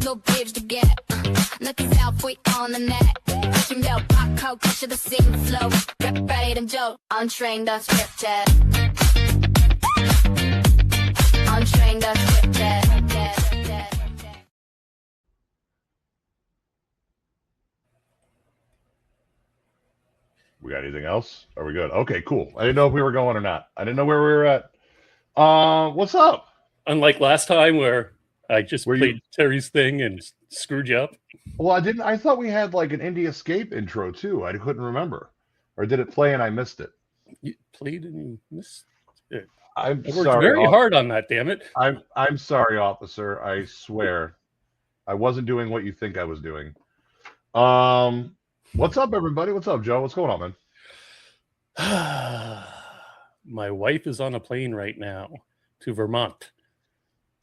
또 비워줄게 너 selfie on the net 심지어 팍하고 거쳐 the same flow Rap 이름 줘 Untrained, Unscripted Untrained, Unscripted We got anything else? Are we good? Okay, cool. I didn't know if we were going or not. I didn't know where we were at. What's up? Unlike last time where I just played Terry's thing and screwed you up. Well, I didn't. I thought we had like an Indie Escape intro too. I couldn't remember. Or did it play and I missed it? You played and you missed it. I worked sorry, very hard on that, damn it. I'm sorry, officer. I swear. I wasn't doing what you think I was doing. What's up, everybody? What's up, Joe? What's going on, man? My wife is on a plane right now to Vermont.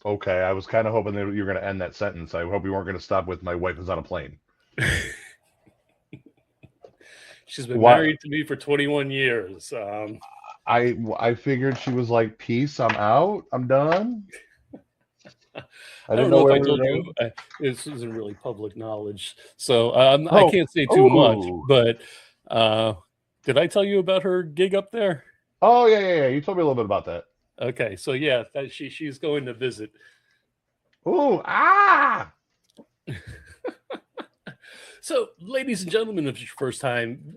Okay, I was kind of hoping that you were going to end that sentence. I hope you weren't going to stop with "my wife is on a plane." She's been married to me for 21 years. I figured she was like, "Peace, I'm out. I'm done." I don't know if I told you. This isn't really public knowledge, so I can't say too much. But did I tell you about her gig up there? Oh yeah. You told me a little bit about that. Okay, so yeah, she's going to visit. Ooh, So, ladies and gentlemen, if it's your first time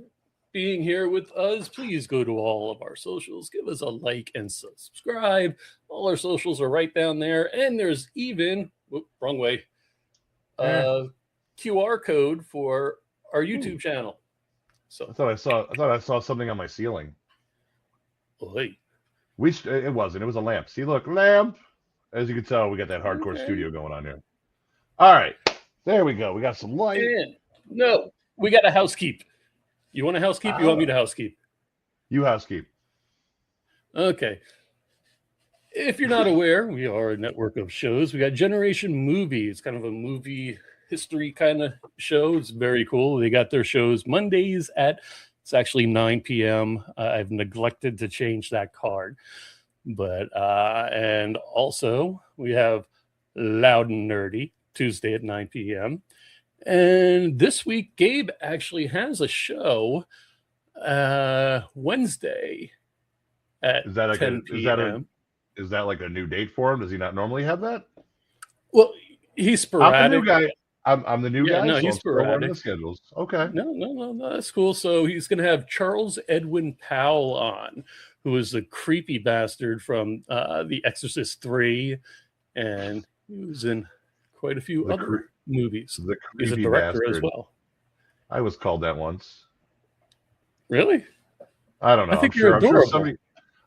being here with us, please go to all of our socials, give us a like and subscribe. All our socials are right down there, and there's even wrong way QR code for our YouTube channel. So I thought I saw something on my ceiling. Oy. It wasn't. It was a lamp. See, look, lamp. As you can tell, we got that hardcore studio going on here. All right, there we go. We got some light. No, we got a housekeep. You want a housekeep? You want me to housekeep? You housekeep. Okay. If you're not aware, we are a network of shows. We got Generation Movie. It's kind of a movie history kind of show. It's very cool. They got their shows Mondays at, it's actually 9 p.m. I've neglected to change that card. But, and also we have Loud and Nerdy, Tuesday at 9 p.m. And this week, Gabe actually has a show Wednesday at 10 p.m. Is that like a new date for him? Does he not normally have that? Well, he's sporadic. I'm the new guy. I'm the new guy. No, so he's sporadic. The schedules. Okay. No, that's cool. So he's going to have Charles Edwin Powell on, who is a creepy bastard from The Exorcist 3, and he was in quite a few other movies. He's a director as well. I was called that once. Really? I don't know. I think you're adorable.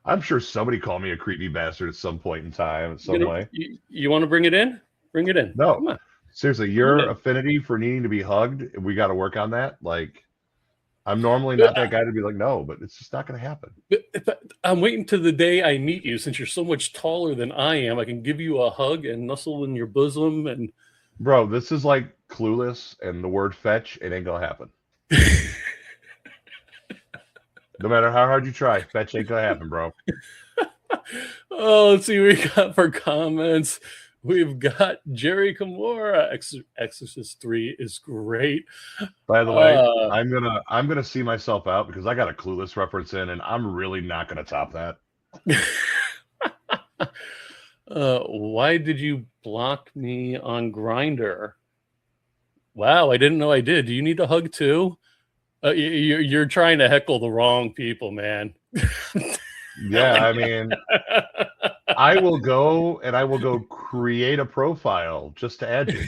I'm sure somebody called me a creepy bastard at some point in time, way. You want to bring it in? Bring it in. No. Come on. Seriously, your affinity for needing to be hugged, we got to work on that. Like, I'm normally not that guy to be like, no, but it's just not going to happen. I'm waiting to the day I meet you. Since you're so much taller than I am, I can give you a hug and nestle in your bosom. And bro, this is like Clueless and the word fetch. It ain't going to happen. No matter how hard you try, fetch ain't going to happen, bro. Oh, let's see what we got for comments. We've got Jerry Kimura. Exorcist 3 is great. By the way, I'm gonna see myself out because I got a Clueless reference in, and I'm really not gonna top that. Why did you block me on Grindr? Wow, I didn't know I did. Do you need a hug too? You're trying to heckle the wrong people, man. Yeah, I mean, I will go create a profile just to add you.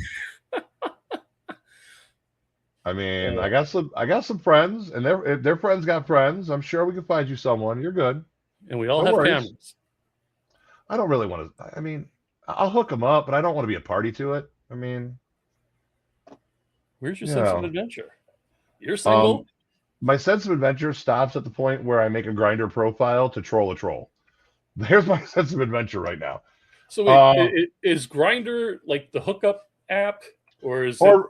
I mean, I got some friends, and their friends got friends. I'm sure we can find you someone. You're good. And we all have cameras. I don't really want to. I mean, I'll hook them up, but I don't want to be a party to it. I mean, where's your sense of adventure? You're single. My sense of adventure stops at the point where I make a Grindr profile to troll a troll. There's my sense of adventure right now. So wait, is Grindr like the hookup app, or is it?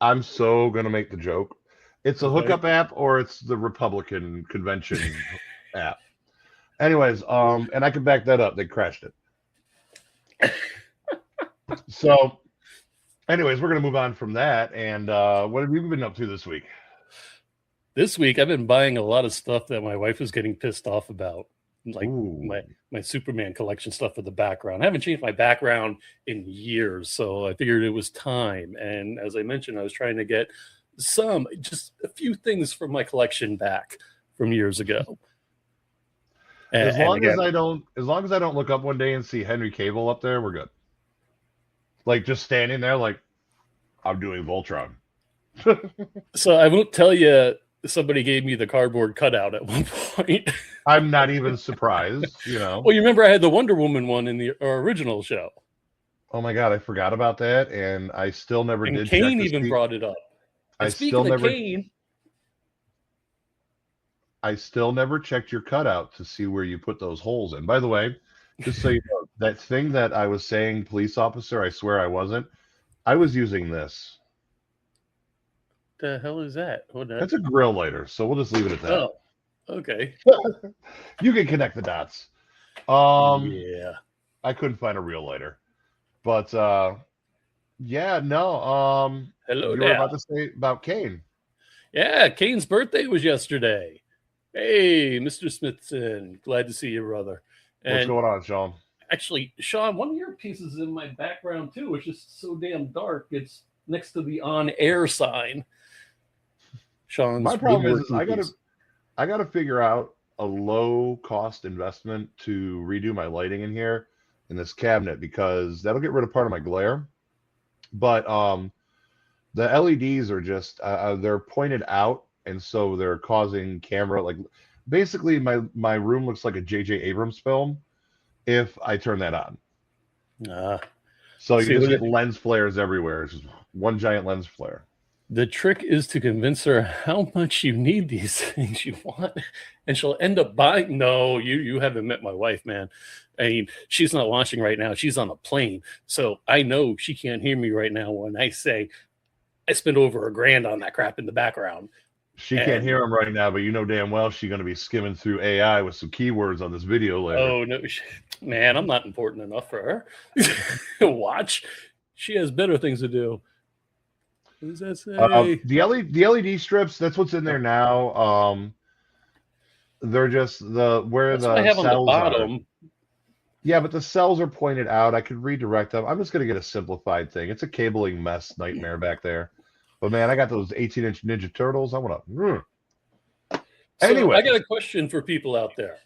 I'm so gonna make the joke. It's a hookup app, or it's the Republican convention app. Anyways, and I can back that up. They crashed it. So Anyways, we're gonna move on from that. And what have you been up to this week? This week, I've been buying a lot of stuff that my wife was getting pissed off about, like Ooh. my Superman collection stuff for the background. I haven't changed my background in years, so I figured it was time. And as I mentioned, I was trying to get just a few things from my collection back from years ago. As long as I don't look up one day and see Henry Cavill up there, we're good. Like just standing there, like I'm doing Voltron. So I won't tell you. Somebody gave me the cardboard cutout at one point. I'm not even surprised, you know. Well, you remember I had the Wonder Woman one in the original show. Oh my God, I forgot about that, and I still never And did. Kane even brought it up. And speaking of Kane, I still never checked your cutout to see where you put those holes in. By the way, just so you know, that thing that I was saying, police officer, I swear I wasn't. I was using this. The hell is that? That's a grill lighter, so we'll just leave it at that. Oh, okay. You can connect the dots. Yeah. I couldn't find a real lighter, but yeah, no. Hello, you were about to say about Kane. Yeah, Kane's birthday was yesterday. Hey, Mr. Smithson, glad to see you, brother. What's going on, Sean? Actually, Sean, one of your pieces in my background too, which is so damn dark. It's next to the on-air sign. Sean's my problem is I gotta figure out a low cost investment to redo my lighting in here in this cabinet, because that'll get rid of part of my glare. But the LEDs are just they're pointed out, and so they're causing camera, like basically my room looks like a J.J. Abrams film if I turn that on. So you just get lens flares everywhere. It's just one giant lens flare. The trick is to convince her how much you need these things you want, and she'll end up buying. No, you haven't met my wife, man. I mean, she's not watching right now. She's on a plane. So I know she can't hear me right now when I say I spent over $1,000 on that crap in the background. She can't hear him right now, but you know damn well she's going to be skimming through AI with some keywords on this video later. Oh, no, man, I'm not important enough for her. Watch. She has better things to do. What does that say? The LED strips, that's what's in there now. They're just where that's the what I have cells on the bottom. are. Yeah, but the cells are pointed out. I could redirect them. I'm just going to get a simplified thing. It's a cabling mess nightmare back there. But man, I got those 18-inch Ninja Turtles. I want to. Anyway, I got a question for people out there,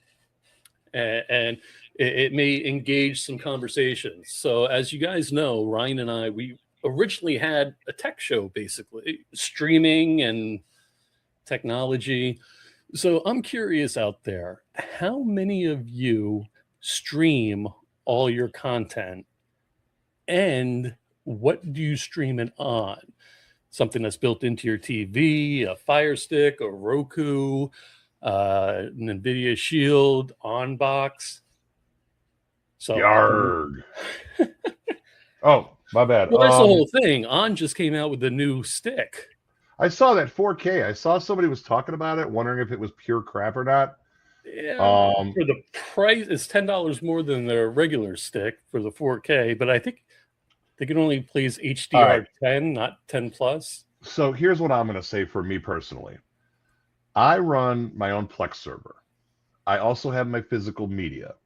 and it may engage some conversations. So, as you guys know, Ryan and I, we originally had a tech show, basically streaming and technology. So, I'm curious out there, how many of you stream all your content, and what do you stream it on? Something that's built into your TV, a Fire Stick, a Roku, an NVIDIA Shield, on box. So, Yarg. Oh, my bad. Well, that's the whole thing. On just came out with a new stick. I saw that 4K. I saw somebody was talking about it, wondering if it was pure crap or not. Yeah, for the price, it's $10 more than their regular stick for the 4K, but I think they can only plays HDR10, not 10 plus. So here's what I'm going to say for me personally. I run my own Plex server. I also have my physical media.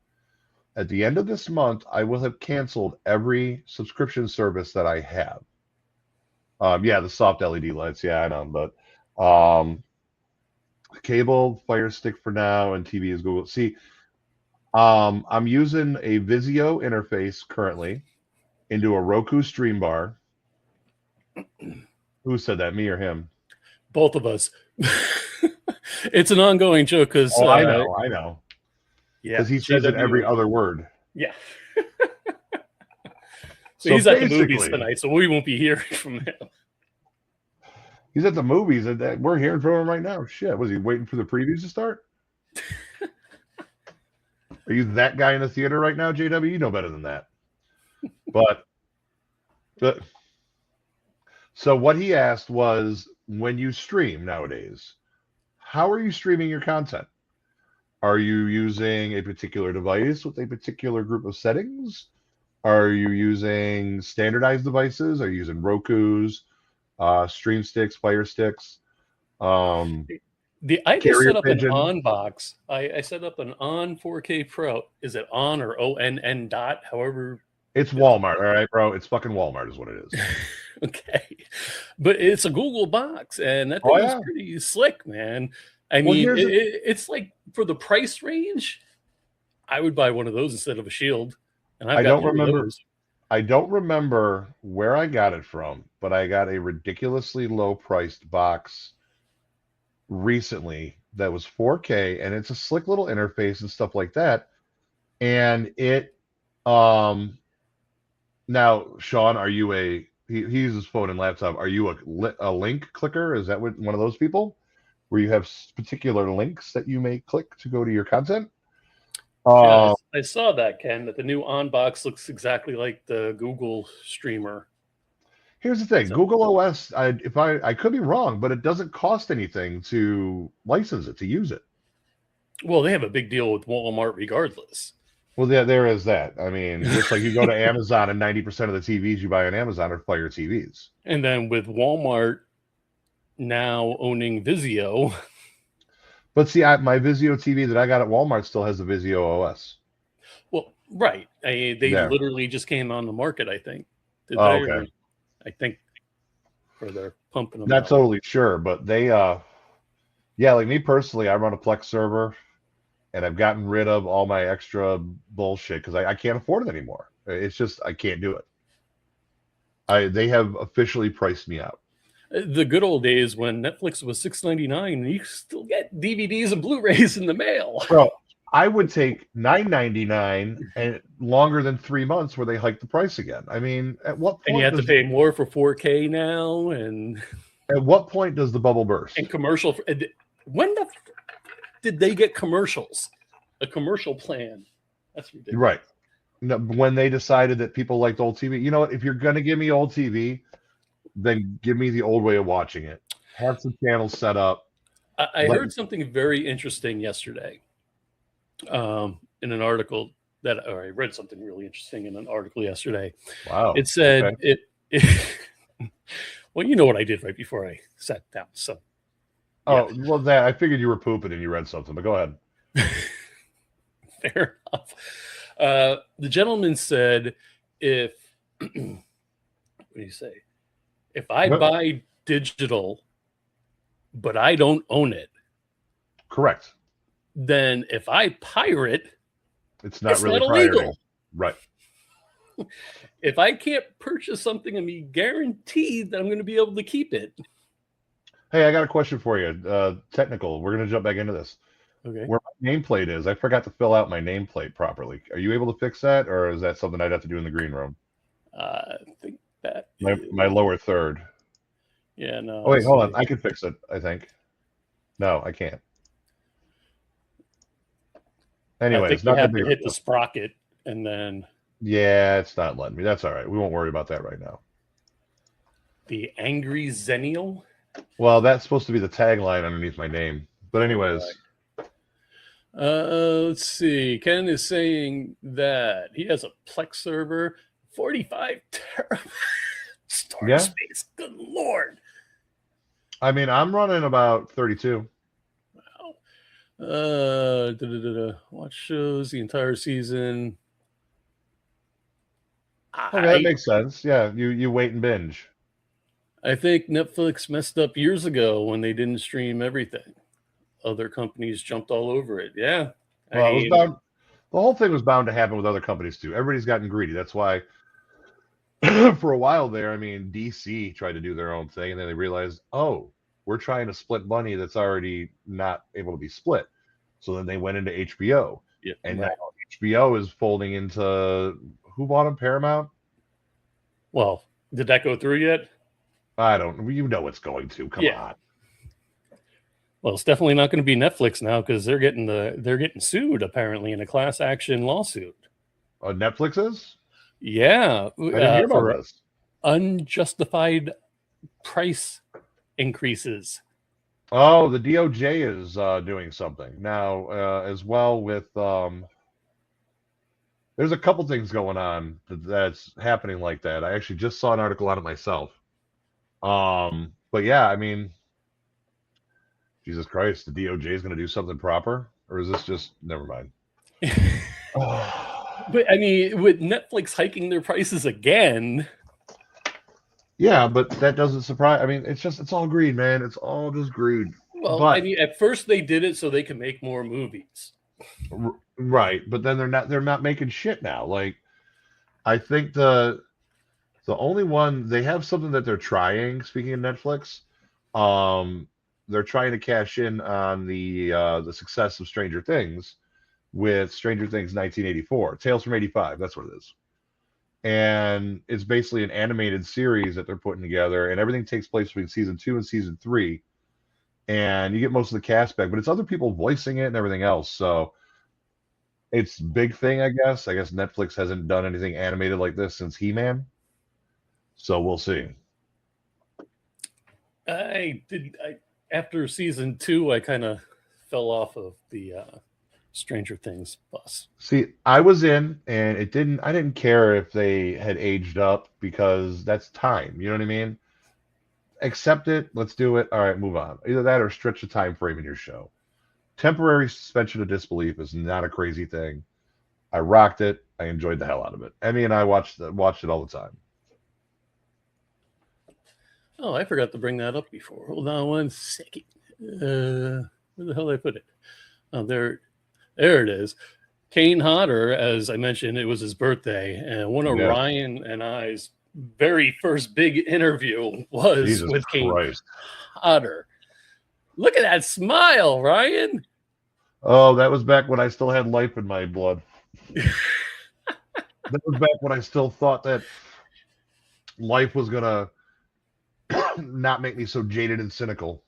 At the end of this month, I will have canceled every subscription service that I have. Yeah, the soft LED lights. Yeah, I know. But cable, Fire Stick for now, and TV is Google. See, I'm using a Vizio interface currently into a Roku stream bar. Who said that, me or him? Both of us. It's an ongoing joke because I know. Yeah, because he says it every other word. Yeah. So he's at the movies tonight, so we won't be hearing from him. He's at the movies, and we're hearing from him right now. Shit, was he waiting for the previews to start? Are you that guy in the theater right now, JW? You know better than that. But so what he asked was, when you stream nowadays, how are you streaming your content? Are you using a particular device with a particular group of settings? Are you using standardized devices? Are you using Roku's, Stream Sticks, Fire Sticks, I just Carrier set up an Pigeon? on box. I set up an on 4K Pro. Is it on or ONN dot? However, It's Walmart, all right, bro. It's fucking Walmart, is what it is. okay, but it's a Google box, and that Oh thing is yeah. pretty slick, man. I Well, mean, here's the it's like for the price range, I would buy one of those instead of a Shield, and I've I got don't two of remember. those. I don't remember where I got it from, but I got a ridiculously low priced box recently that was 4K, and it's a slick little interface and stuff like that. And it, um, now, Sean, are you he uses phone and laptop. Are you a link clicker? Is that one of those people where you have particular links that you may click to go to your content? Yeah, Um, I saw that, Ken. That the new on box looks exactly like the Google streamer. Here's the thing, So, Google OS, I could be wrong, but it doesn't cost anything to license it, to use it. well, they have a big deal with Walmart, regardless. Well, yeah, there is that. I mean, just like you go to Amazon and 90% of the TVs you buy on Amazon are Fire TVs. And then with Walmart now owning Vizio, But see, my Vizio TV that I got at Walmart still has the Vizio OS. well, right? They Yeah. literally just came on the market. I think. Did Oh, they? okay. I think, or they're pumping them Not out. totally sure, but they, yeah, like me personally, I run a Plex server and I've gotten rid of all my extra bullshit because I can't afford it anymore. It's just, I can't do it. They have officially priced me out. The good old days when Netflix was $6.99 and you still get DVDs and Blu-rays in the mail. Bro, I would take $9.99 and longer than 3 months where they hike the price again. I mean, at what And you point have to pay more for 4K now, and does the bubble burst? and commercial. When did they get commercials? A commercial plan? That's ridiculous. Right. No, when they decided that people liked old TV, you know what? If you're gonna give me old TV, then give me the old way of watching it. Have some channels set up. I heard something very interesting yesterday in an article or I read something really interesting in an article yesterday. Wow. It said okay. well, you know what I did right before I sat down. So, Oh, well, that I figured you were pooping and you read something, but go ahead. fair enough. The gentleman said, if what do you say? If I buy digital, but I don't own it, correct. then if I pirate, it's not really illegal. Right. If I can't purchase something and be guaranteed that I'm going to be able to keep it. Hey, I got a question for you. Technical. We're going to jump back into this. Okay. Where my nameplate is, I forgot to fill out my nameplate properly. Are you able to fix that, or is that something I'd have to do in the green room? I think that my lower third. Yeah, no. Oh wait, hold on. I can fix it, I think. No, I can't. Anyways, I think you have to hit the sprocket and then. Yeah, it's not letting me. That's all right. We won't worry about that right now. The Angry Zennial? Well, that's supposed to be the tagline underneath my name. But anyways. Let's see. Ken is saying that he has a Plex server, 45 terabyte storage space. Good Lord. I mean, I'm running about 32. Wow. Watch shows the entire season. Okay, that makes sense. Yeah, you wait and binge. I think Netflix messed up years ago when they didn't stream everything. Other companies jumped all over it. Yeah. Well, the whole thing was bound to happen with other companies too. Everybody's gotten greedy. That's why for a while there, I mean, DC tried to do their own thing, and then they realized, oh, we're trying to split money that's already not able to be split. So then they went into HBO. Yeah, and now HBO is folding into who bought them? Paramount? Well, did that go through yet? I don't. You know it's going to. Come on. Well, it's definitely not going to be Netflix now because they're getting sued apparently in a class action lawsuit. Netflix is? Yeah, I didn't hear about this. Unjustified price increases. Oh, the DOJ is doing something now as well with There's a couple things going on that's happening like that. I actually just saw an article on it myself. But yeah, I mean, Jesus Christ, the DOJ is going to do something proper, or is this just never mind? But I mean, with Netflix hiking their prices again. Yeah, but that doesn't surprise. I mean, it's all greed, man. It's all just greed. Well, but, I mean, at first they did it so they can make more movies. Right, but then they're not making shit now. Like, I think the only one they have something that they're trying. Speaking of Netflix, they're trying to cash in on the success of Stranger Things with Stranger Things 1984, Tales from 85. That's what it is. And it's basically an animated series that they're putting together, and everything takes place between season 2 and season 3. And you get most of the cast back, but it's other people voicing it and everything else. So it's big thing, I guess. I guess Netflix hasn't done anything animated like this since He-Man. So we'll see. After season 2, I kind of fell off of the Stranger Things bus. See, I was in, and I didn't care if they had aged up because that's time. You know what I mean? Accept it. Let's do it. All right, move on. Either that or stretch the time frame in your show. Temporary suspension of disbelief is not a crazy thing. I rocked it. I enjoyed the hell out of it. Emmy and I watched it all the time. Oh, I forgot to bring that up before. Hold on one second. Where the hell did I put it? Oh, there it is. Kane Hodder, as I mentioned, it was his birthday, and one of Ryan and I's very first big interview was Jesus with Kane Christ. Hodder. Look at that smile, Ryan. Oh, that was back when I still had life in my blood. That was back when I still thought that life was gonna not make me so jaded and cynical.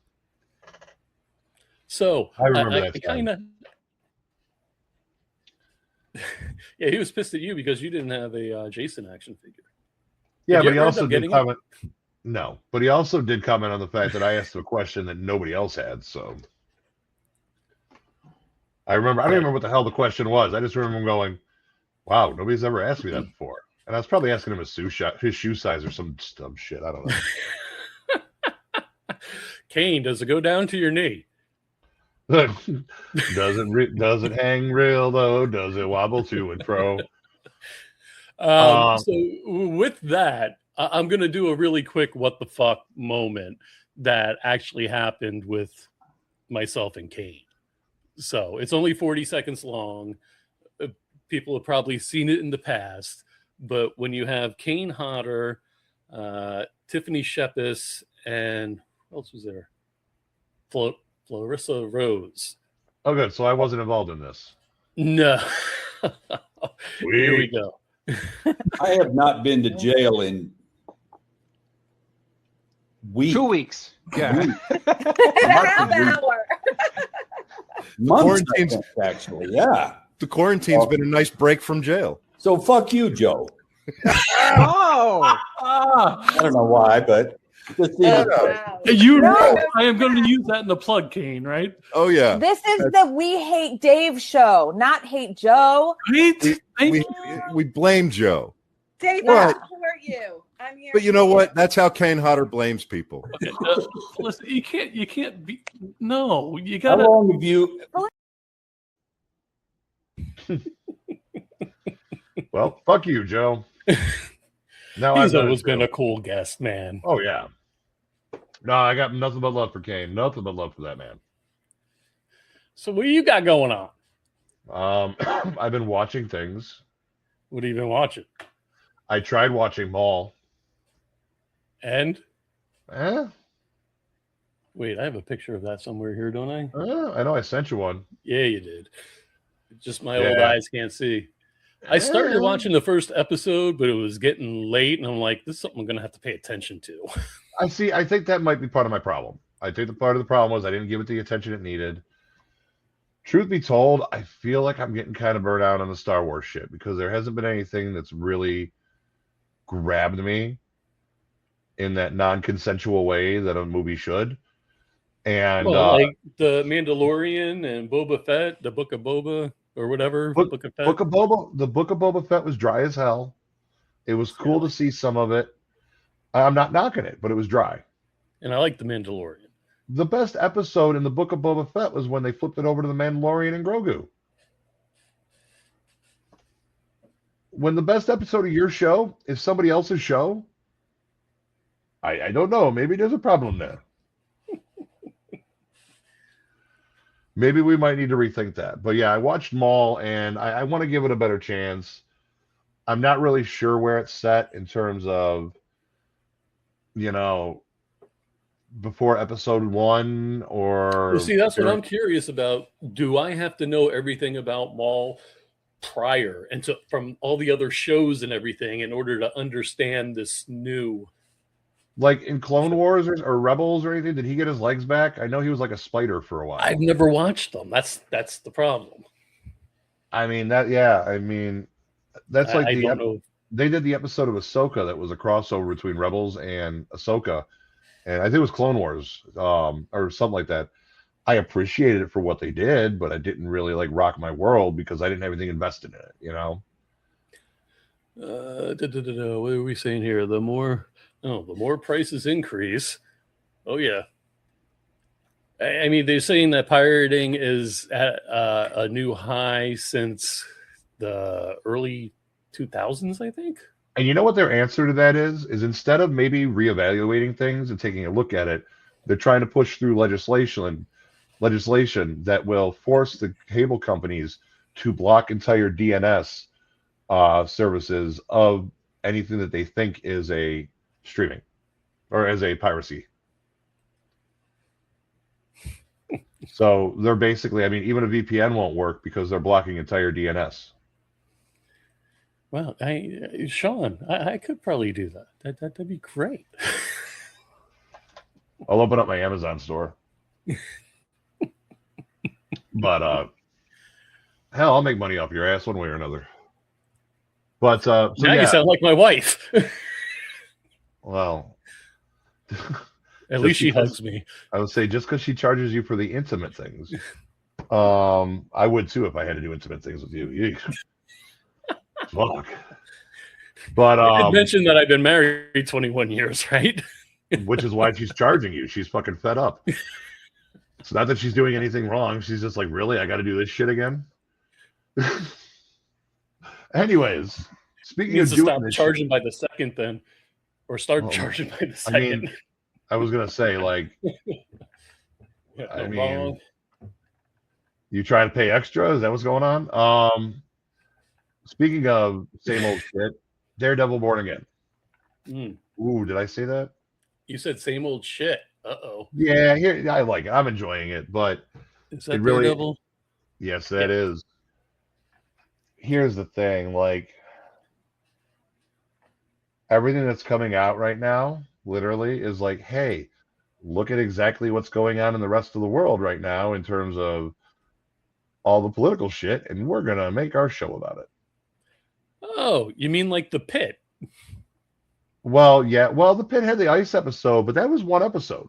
So I remember that kind of. Yeah, he was pissed at you because you didn't have a Jason action figure. Yeah, but he also did comment. No, but he also did comment on the fact that I asked him a question that nobody else had. So I don't remember what the hell the question was. I just remember him going, "Wow, nobody's ever asked me that before." And I was probably asking him his shoe size or some dumb shit. I don't know. Kane, does it go down to your knee? Doesn't hang real though? Does it wobble to and fro? So with that, I'm going to do a really quick what the fuck moment that actually happened with myself and Kane. So it's only 40 seconds long. People have probably seen it in the past, but when you have Kane Hodder, Tiffany Shepis, and what else was there? Clarissa Rose. Oh, good. So I wasn't involved in this. No. Here we go. I have not been to jail in weeks. 2 weeks. Yeah. Half an hour. Months, actually. Yeah. The quarantine's been a nice break from jail. So fuck you, Joe. Oh. I don't know why, but You know, I am going to use that in the plug, Kane, right? Oh, yeah. This is the We Hate Dave show, not Hate Joe. We blame Joe. Dave, But- I support you. I'm here. But you know what? That's how Kane Hodder blames people. Okay, listen, you can't be. No, you got how to. long have you? Well, fuck you, Joe. No, He's always been a cool guest, man. Oh yeah. No, I got nothing but love for Kane. Nothing but love for that man. So what you got going on? I've been watching things. What have you been watching? I tried watching Mall. And Eh? wait, I have a picture of that somewhere here, don't I? I know I sent you one. Yeah, you did. Just my old eyes can't see. I started watching the first episode, but it was getting late, and I'm like, this is something I'm going to have to pay attention to. I think that might be part of my problem. I think the part of the problem was I didn't give it the attention it needed. Truth be told, I feel like I'm getting kind of burnt out on the Star Wars shit because there hasn't been anything that's really grabbed me in that non-consensual way that a movie should. And like the Mandalorian and Boba Fett, the Book of Boba. or whatever. Book Book of Fett. of Boba, the Book of Boba Fett was dry as hell. It was cool to see some of it. I'm not knocking it, but it was dry. And I like The Mandalorian. The best episode in the Book of Boba Fett was when they flipped it over to the Mandalorian and Grogu. When the best episode of your show is somebody else's show, I don't know. Maybe there's a problem there. Maybe we might need to rethink that. But yeah, I watched Maul, and I want to give it a better chance. I'm not really sure where it's set in terms of, before episode 1 or... Well, see, that's what I'm curious about. Do I have to know everything about Maul prior and from all the other shows and everything in order to understand this new... Like in Clone Wars or Rebels or anything, did he get his legs back? I know he was like a spider for a while. I've never watched them. That's the problem. I mean, that's like I don't know. They did the episode of Ahsoka that was a crossover between Rebels and Ahsoka, and I think it was Clone Wars, or something like that. I appreciated it for what they did, but I didn't really like rock my world because I didn't have anything invested in it, What are we saying here? The more prices increase. Oh yeah. I mean, they're saying that pirating is at a new high since the early 2000s, I think. And you know what their answer to that is instead of maybe reevaluating things and taking a look at it, they're trying to push through legislation that will force the cable companies to block entire DNS services of anything that they think is a streaming or as a piracy. So they're basically, I mean, even a VPN won't work because they're blocking entire DNS. Well, Sean, I could probably do that. That'd be great. I'll open up my Amazon store. But hell, I'll make money off your ass one way or another. But so now yeah. You sound like my wife. Well, at least she hugs me. I would say just because she charges you for the intimate things. I would too if I had to do intimate things with you. Fuck. But I did mention that I've been married 21 years, right? Which is why she's charging you. She's fucking fed up. It's not that she's doing anything wrong. She's just like, really? I got to do this shit again? Anyways, speaking of doing stop this charging shit, by the second then, or start charging by the second. I mean, I was going to say, like, you try to pay extra? Is that what's going on? Speaking of same old shit, Daredevil Born Again. Ooh, did I say that? You said same old shit. Uh-oh. Yeah, here I like it. I'm enjoying it, but is that really, Daredevil? Yes, that is. Here's the thing, like everything that's coming out right now, literally, is like, hey, look at exactly what's going on in the rest of the world right now in terms of all the political shit, and we're gonna make our show about it. Oh, you mean like The Pit? Well, yeah. Well, The Pit had the ice episode, but that was one episode.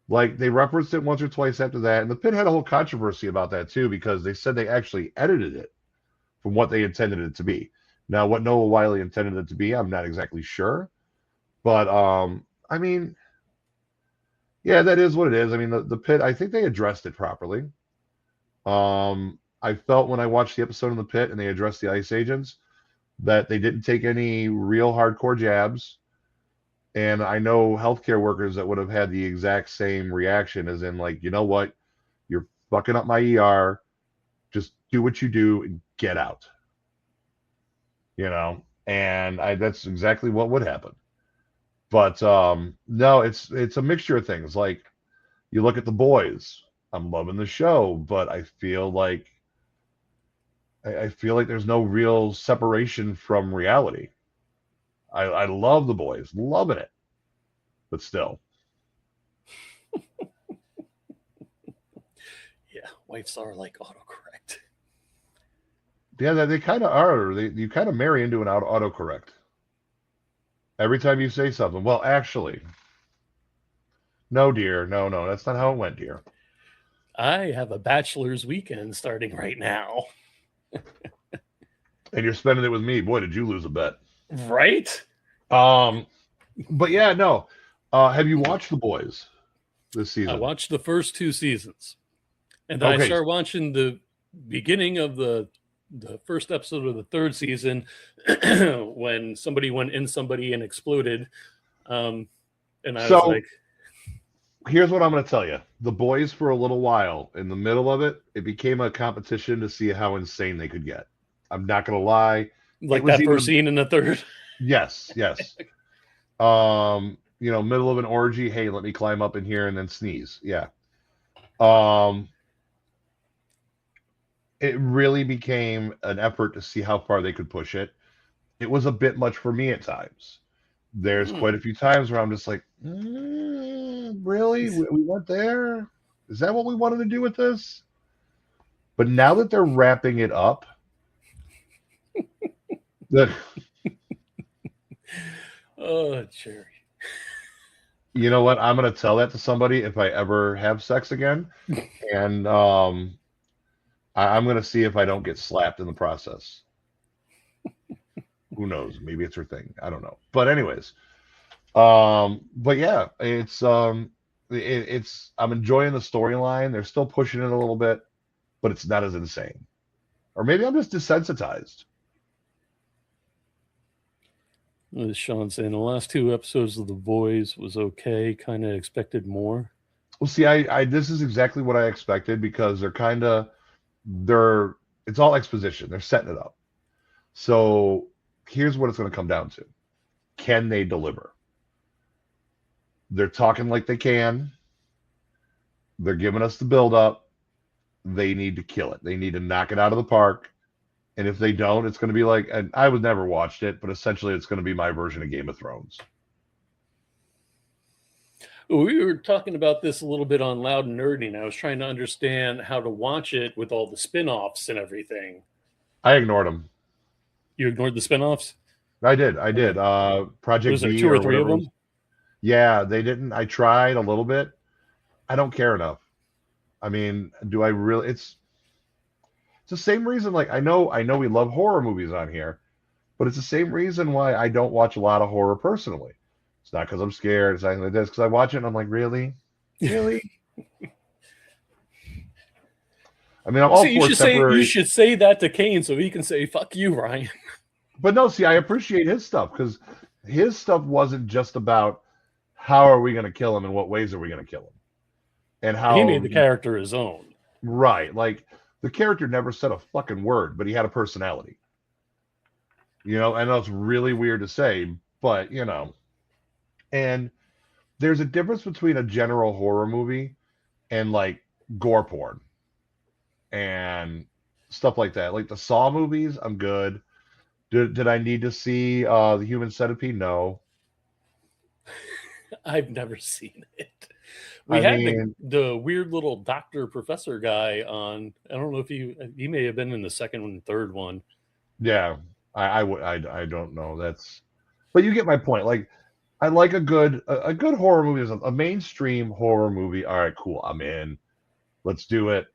Like, they referenced it once or twice after that, and The Pit had a whole controversy about that, too, because they said they actually edited it from what they intended it to be. Now, what Noah Wiley intended it to be, I'm not exactly sure. But, I mean, yeah, that is what it is. I mean, the Pit, I think they addressed it properly. I felt when I watched the episode in The Pit and they addressed the ICE agents that they didn't take any real hardcore jabs. And I know healthcare workers that would have had the exact same reaction, as in, like, you know what? You're fucking up my ER. Just do what you do and get out. And that's exactly what would happen. But no, it's a mixture of things. Like, you look at The Boys. I'm loving the show, but I feel like there's no real separation from reality. I love The Boys, loving it, but still. Yeah, wives are like autocorrect. Yeah, they kind of are. You kind of marry into an autocorrect. Every time you say something, well, actually, no, dear, no, that's not how it went, dear. I have a bachelor's weekend starting right now. and you're spending it with me. Boy, did you lose a bet. Right? But yeah, no. Have you watched The Boys this season? I watched the first 2 seasons. And then I started watching the beginning of the first episode of the 3rd season when somebody went in somebody and exploded. And I was like, here's what I'm going to tell you. The Boys, for a little while, in the middle of it, it became a competition to see how insane they could get. I'm not going to lie. Like that first scene in the 3rd? Yes. Middle of an orgy. Hey, let me climb up in here and then sneeze. Yeah. It really became an effort to see how far they could push it. It was a bit much for me at times. There's quite a few times where I'm just like, really? We went there? Is that what we wanted to do with this? But now that they're wrapping it up, oh, Jerry. You know what? I'm going to tell that to somebody if I ever have sex again. And I'm going to see if I don't get slapped in the process. Who knows? Maybe it's her thing. I don't know. But anyways, but yeah, it's I'm enjoying the storyline. They're still pushing it a little bit, but it's not as insane. Or maybe I'm just desensitized. Sean saying the last 2 episodes of The Boys was okay. Kind of expected more. Well, see, I this is exactly what I expected because it's all exposition. They're setting it up. So here's what it's going to come down to. Can they deliver? They're talking like they can. They're giving us the build up. They need to kill it. They need to knock it out of the park. And if they don't, it's going to be like, and I would never watched it, but essentially it's going to be my version of Game of Thrones. We were talking about this a little bit on Loud and Nerdy, and I was trying to understand how to watch it with all the spin-offs and everything. I ignored them. You ignored the spin-offs? I did. Project Was there B 2 or 3 of them? Yeah, they didn't. I tried a little bit. I don't care enough. I mean, do I really? It's the same reason. Like I know we love horror movies on here, but it's the same reason why I don't watch a lot of horror personally. It's not because I'm scared. It's not like this. Because I watch it and I'm like, really? I mean, I'm all for temporary. You should say that to Kane so he can say, fuck you, Ryan. But no, see, I appreciate his stuff because his stuff wasn't just about how are we going to kill him and what ways are we going to kill him. And how he made the character his own. Right. Like the character never said a fucking word, but he had a personality. I know it's really weird to say, but and there's a difference between a general horror movie and like gore porn and stuff like that. Like the Saw movies, I'm good. Did I need to see the Human Centipede? No. I've never seen it. We had the weird little doctor professor guy on. I don't know if he may have been in the 2nd and 3rd one. Yeah, I don't know. But you get my point. Like, I like a good horror movie, a mainstream horror movie. All right, cool. I'm in. Let's do it.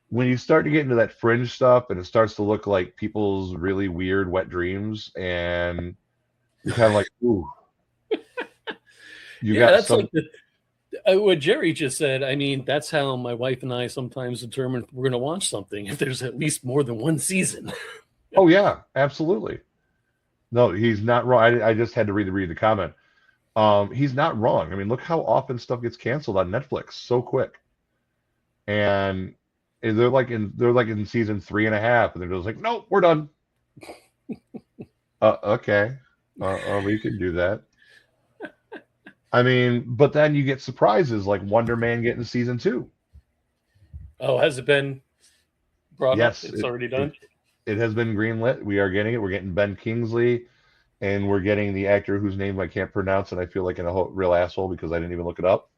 When you start to get into that fringe stuff and it starts to look like people's really weird wet dreams, and you're kind of like, ooh. That's like what Jerry just said. I mean, that's how my wife and I sometimes determine if we're going to watch something, if there's at least more than 1 season. Oh, yeah, absolutely. No, he's not wrong. I just had to read the comment. He's not wrong. I mean, look how often stuff gets canceled on Netflix so quick. And they're like in season 3.5, and they're just like, nope, we're done. Okay. We can do that. I mean, but then you get surprises like Wonder Man getting season 2. Oh, has it been brought up? Yes, It's already done? It has been greenlit. We are getting it. We're getting Ben Kingsley, and we're getting the actor whose name I can't pronounce, and I feel like a real asshole because I didn't even look it up.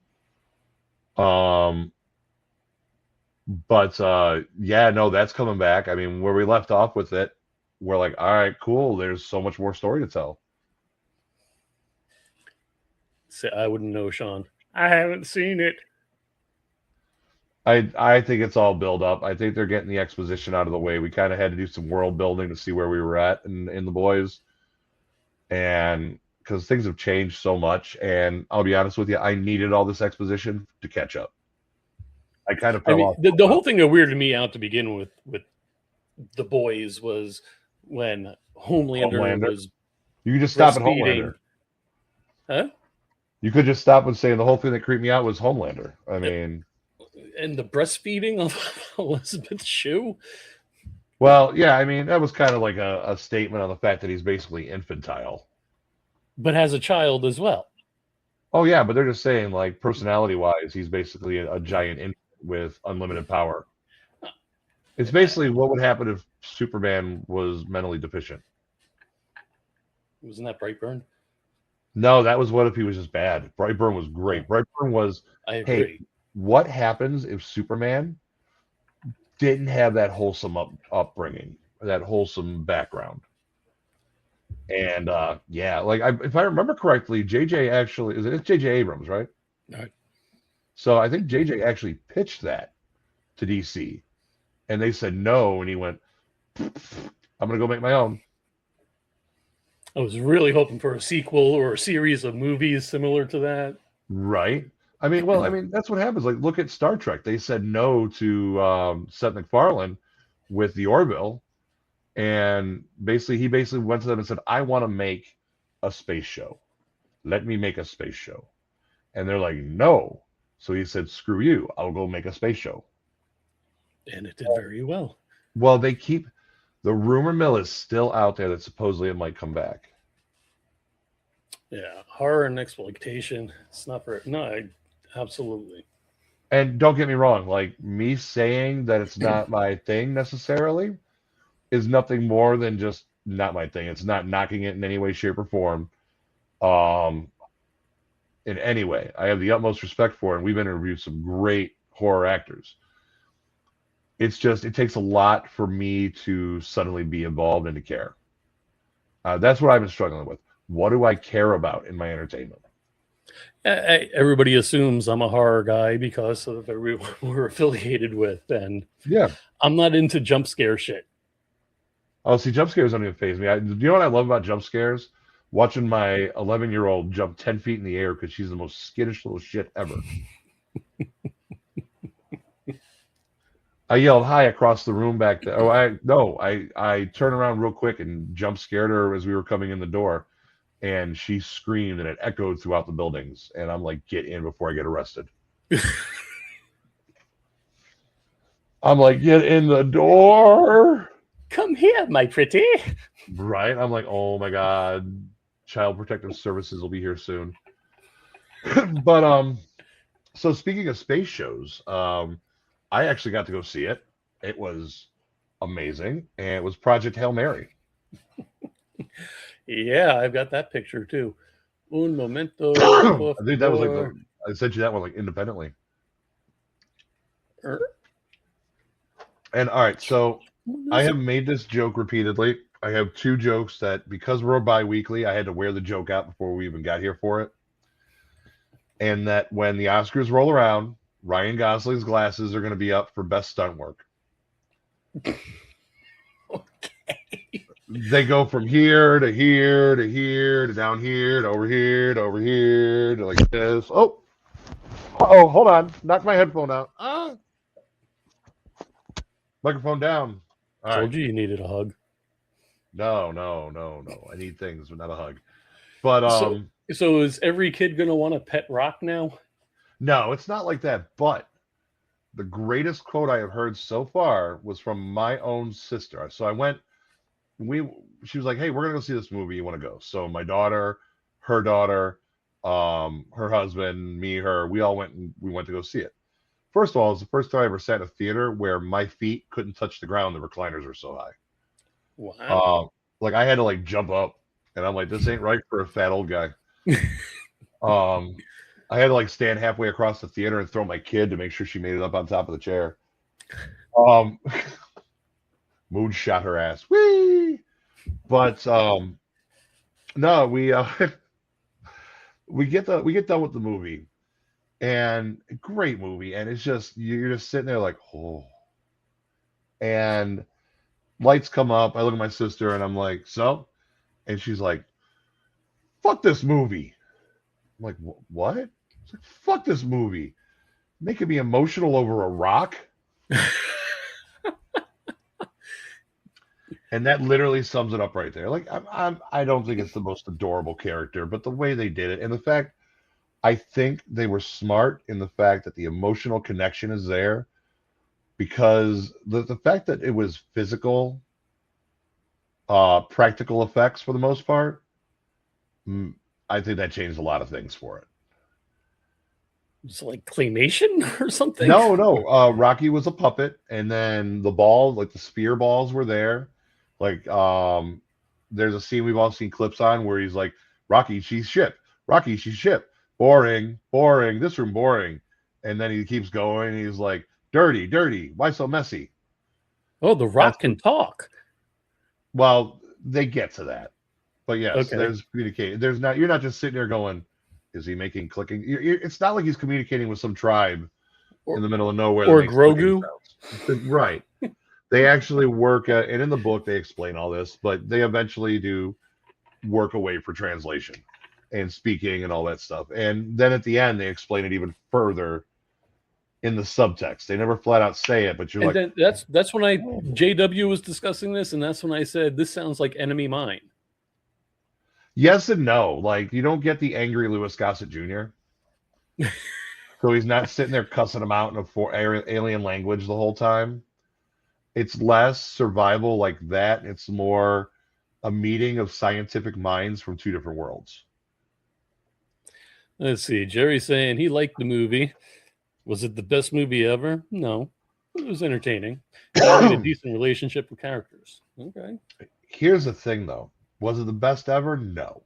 But yeah, no, that's coming back. I mean, where we left off with it, we're like, all right, cool. There's so much more story to tell. I wouldn't know, Sean. I haven't seen it. I think it's all build up. I think they're getting the exposition out of the way. We kind of had to do some world building to see where we were at in the boys, and because things have changed so much. And I'll be honest with you, I needed all this exposition to catch up. I kind of fell off. The whole thing that weirded me out to begin with the boys was when Homelander was. You could just stop at breastfeeding. Homelander. Huh? You could just stop and say the whole thing that creeped me out was Homelander. I mean, and the breastfeeding of Elizabeth's shoe. Well, yeah, I mean that was kind of like a statement on the fact that he's basically infantile, but has a child as well. Oh yeah, but they're just saying like personality-wise, he's basically a giant infant with unlimited power. It's basically what would happen if Superman was mentally deficient. Wasn't that Brightburn? No, that was what if he was just bad. Brightburn was great. Brightburn was, I agree. Hey, what happens if Superman didn't have that wholesome upbringing, that wholesome background? And yeah, like if I remember correctly, JJ actually it's JJ Abrams, right? Right. So I think JJ actually pitched that to DC, and they said no, and he went, "I'm gonna go make my own." I was really hoping for a sequel or a series of movies similar to that. Right. I mean, that's what happens. Like, look at Star Trek. They said no to Seth MacFarlane with the Orville, and he basically went to them and said, "I want to make a space show. Let me make a space show." And they're like, "No." So he said, "Screw you. I'll go make a space show." And it did very well. Well, the rumor mill is still out there that supposedly it might come back. Yeah, horror and exploitation. It's not for absolutely. And don't get me wrong, like me saying that it's not my thing necessarily is nothing more than just not my thing. It's not knocking it in any way, shape, or form. In any way, I have the utmost respect for it. And we've interviewed some great horror actors. It's just, it takes a lot for me to suddenly be involved and to care. That's what I've been struggling with. What do I care about in my entertainment? Everybody assumes I'm a horror guy because of everyone we're affiliated with. And yeah, I'm not into jump scare shit. Oh, see, jump scares don't even faze me. Do you know what I love about jump scares? Watching my 11-year-old jump 10 feet in the air because she's the most skittish little shit ever. I yelled hi across the room back there. I turned around real quick and jump scared her as we were coming in the door, and she screamed and it echoed throughout the buildings. And I'm like, get in before I get arrested. I'm like, get in the door. Come here, my pretty. Right? I'm like, oh my God, Child Protective Services will be here soon. But so speaking of space shows, I actually got to go see it. It was amazing, and it was Project Hail Mary. Yeah, I've got that picture too. Un momento. I think that was like I sent you that one like independently. And all right, so I have made this joke repeatedly. I have two jokes that because we're bi-weekly, I had to wear the joke out before we even got here for it. And that when the Oscars roll around, Ryan Gosling's glasses are going to be up for best stunt work. Okay. They go from here to here to here to down here to over here to over here to like this. Oh, hold on. Knock my headphone out. Microphone down. All Told you needed a hug. No. I need things, but not a hug. But so is every kid going to want a pet rock now? No, it's not like that. But the greatest quote I have heard so far was from my own sister. So I went. She was like, "Hey, we're gonna go see this movie. You want to go?" So my daughter, her husband, me, her, we all went and we went to go see it. First of all, it was the first time I ever sat in a theater where my feet couldn't touch the ground. The recliners were so high. Wow. Like I had to like jump up, and I'm like, this ain't right for a fat old guy. I had to like stand halfway across the theater and throw my kid to make sure she made it up on top of the chair. Moon shot her ass. Whee! But no, we get done with the movie, And great movie. And it's just, you're just sitting there like, oh. And lights come up. I look at my sister and I'm like, so? And she's like, fuck this movie. I'm like, what? It's like, fuck this movie. Making me emotional over a rock. And that literally sums it up right there. Like, I don't think it's the most adorable character, but the way they did it, and the fact, I think they were smart in the fact that the emotional connection is there, because the fact that it was physical, practical effects for the most part, I think that changed a lot of things for it. It's like claymation or something. No. Rocky was a puppet, and then the ball, like the spear balls, were there. Like, there's a scene we've all seen clips on where he's like, Rocky, she's ship. Rocky, she's ship. Boring. This room boring. And then he keeps going. And he's like, dirty. Why so messy? Oh, the Rock can talk. Well, they get to that, but yes, Okay. There's communication. You're not just sitting there going, is he making clicking? It's not like he's communicating with some tribe in the middle of nowhere. Or Grogu. Right. They actually work, and in the book they explain all this, but they eventually do work away for translation and speaking and all that stuff. And then at the end, they explain it even further in the subtext. They never flat out say it, but you're And like, then that's when JW was discussing this, and that's when I said, this sounds like Enemy Mine. yes and no. Like, you don't get the angry Louis Gossett Jr. So he's not sitting there cussing him out in a alien language the whole time. It's less survival like that. It's more a meeting of scientific minds from two different worlds. Let's see. Jerry's saying he liked the movie. Was it the best movie ever? No. It was entertaining. It had a decent relationship with characters. Okay. Here's the thing, though. Was it the best ever? No.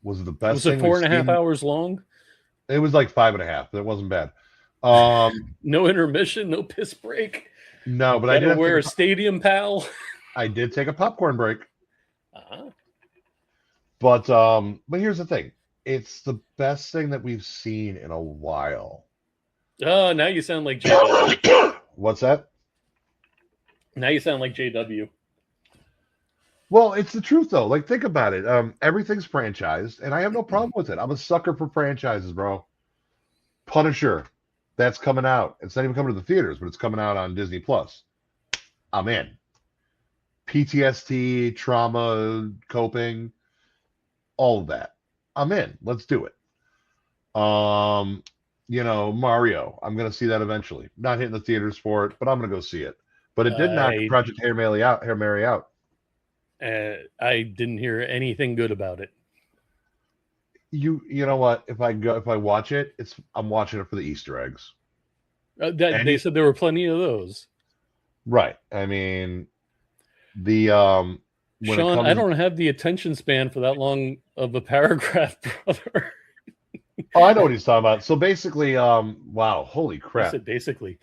Was it the best Was it 4.5 hours long? It was like 5.5. That wasn't bad. No intermission, no piss break. No, but I did wear a stadium pal. I did take a popcorn break. Uh-huh. But here's the thing. It's the best thing that we've seen in a while. Oh, now you sound like JW. What's that? Now you sound like JW. Well, it's the truth, though. Like, think about it. Everything's franchised, and I have no problem with it. I'm a sucker for franchises, bro. Punisher, that's coming out. It's not even coming to the theaters, but it's coming out on Disney Plus. I'm in. PTSD, trauma, coping, all of that. I'm in. Let's do it. Mario. I'm gonna see that eventually. Not hitting the theaters for it, but I'm gonna go see it. But it did knock Project Hail Mary out. I didn't hear anything good about it. You know what? If I watch it, I'm watching it for the Easter eggs. They said there were plenty of those. Right. I mean, Sean, I don't have the attention span for that long of a paragraph, brother. Oh, I know what he's talking about. So basically, wow, holy crap. I said basically.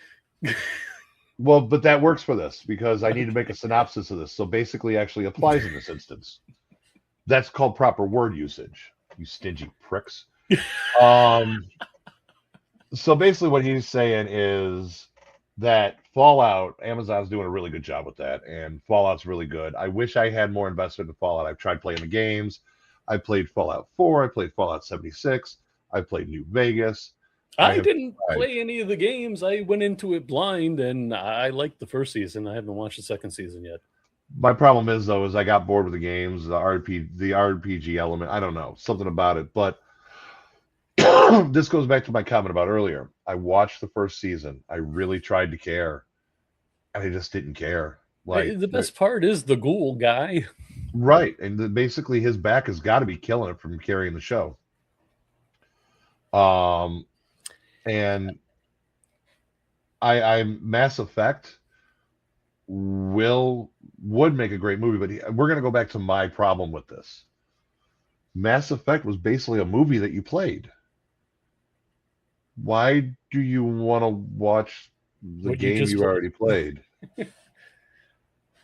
Well, but that works for this because I need to make a synopsis of this. So basically actually applies in this instance. That's called proper word usage, you stingy pricks. So basically what he's saying is that Fallout, Amazon's doing a really good job with that, and Fallout's really good. I wish I had more investment in Fallout. I've tried playing the games. I played Fallout 4. I played Fallout 76. I played New Vegas. I didn't play any of the games. I went into it blind, and I liked the first season. I haven't watched the second season yet. My problem is I got bored with the games, the RPG element. I don't know, something about it. But this goes back to my comment about earlier. I watched the first season. I really tried to care, and I just didn't care. Like, the best part is the ghoul guy. Right, and basically his back has got to be killing it from carrying the show. And I Mass Effect would make a great movie, but we're going to go back to my problem with this. Mass Effect was basically a movie that you played. Why do you want to watch the game you already played?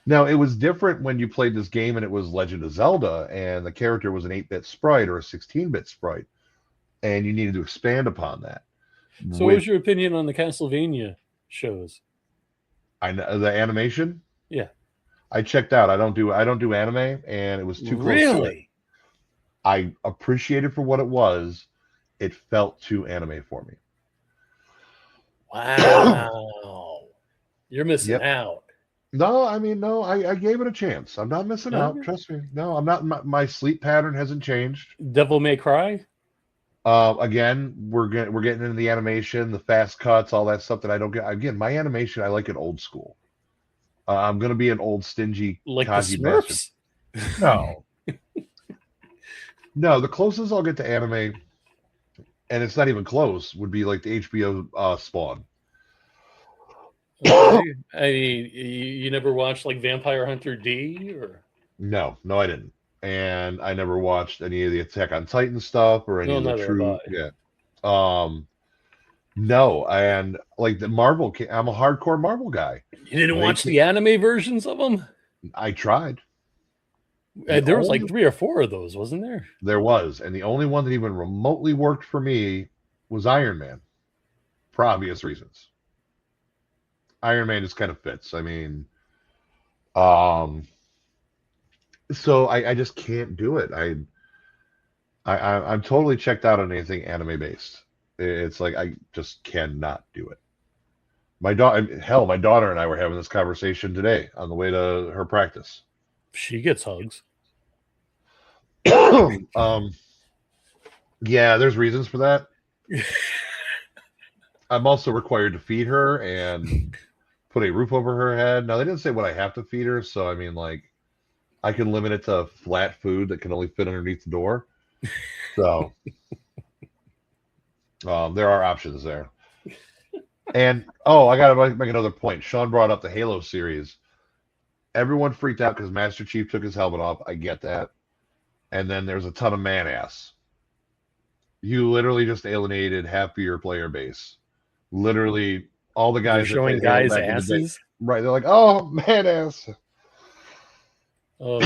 Now, it was different when you played this game and it was Legend of Zelda and the character was an 8-bit sprite or a 16-bit sprite, and you needed to expand upon that. So, what was your opinion on the Castlevania shows? I know the animation. Yeah, I checked out. I don't do anime, and it was too close to it. I appreciate it for what it was. It felt too anime for me. Wow, you're missing out. No, I mean, no, I gave it a chance. I'm not missing out. Trust me. No, I'm not. My sleep pattern hasn't changed. Devil May Cry. Again, we're getting into the animation, the fast cuts, all that stuff that I don't get. Again, my animation, I like it old school. I'm gonna be an old stingy like the Kaji Smurfs. bastard. No, no. The closest I'll get to anime, and it's not even close, would be like the HBO Spawn. Okay. I mean, you never watched like Vampire Hunter D or? No, I didn't, and I never watched any of the Attack on Titan stuff or any of the true. Yeah. No, and like the Marvel, I'm a hardcore Marvel guy. You didn't watch the anime versions of them? I tried. There was like 3 or 4 of those, wasn't there? There was, and the only one that even remotely worked for me was Iron Man, for obvious reasons. Iron Man just kind of fits. I mean, so I just can't do it. I'm totally checked out on anything anime based. It's like I just cannot do it. My daughter and I were having this conversation today on the way to her practice. She gets hugs. Yeah, there's reasons for that. I'm also required to feed her and put a roof over her head. Now, they didn't say what I have to feed her, so I mean, like, I can limit it to flat food that can only fit underneath the door. So there are options there. And I gotta make another point. Sean brought up the Halo series. Everyone freaked out because Master Chief took his helmet off. I get that. And then there's a ton of man ass. You literally just alienated half of your player base. Literally, all the guys showing guys' asses. Right? They're like, "Oh, man ass." Oh,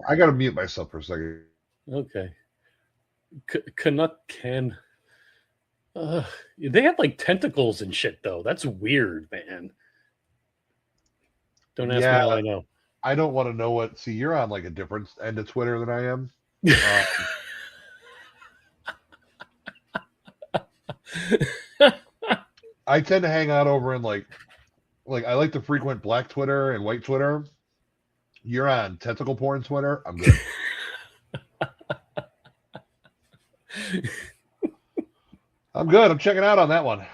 I gotta mute myself for a second. Okay. Canuck can. They have like tentacles and shit though. That's weird, man. Don't ask me how I know. I don't want to know what. See, you're on like a different end of Twitter than I am. I tend to hang out over in like I like to frequent black Twitter and white Twitter. You're on tentacle porn Twitter. I'm good. I'm good. I'm checking out on that one.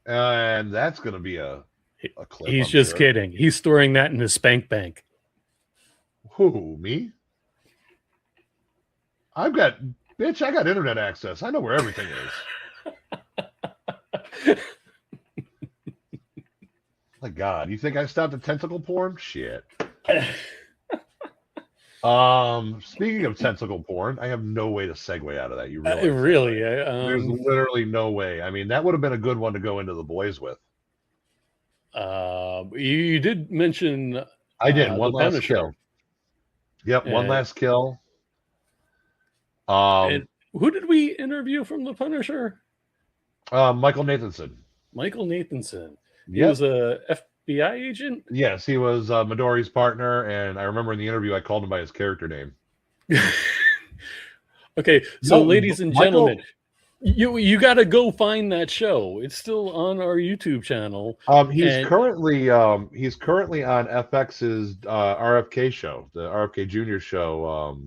And that's going to be a clip. He's just kidding. He's storing that in his spank bank. Who, me? I got internet access. I know where everything is. My God, you think I stopped at tentacle porn? Shit. Speaking of tentacle porn, I have no way to segue out of that. You realize really? There's literally no way. I mean, that would have been a good one to go into the boys with. You did mention. I did one last kill. Yep, one last kill. And who did we interview from The Punisher? Michael Nathanson. Michael Nathanson. He was a FBI agent? Yes, he was Midori's partner, and I remember in the interview I called him by his character name. Okay, so ladies and gentlemen, you got to go find that show. It's still on our YouTube channel. He's currently on FX's RFK show, the RFK Jr. show,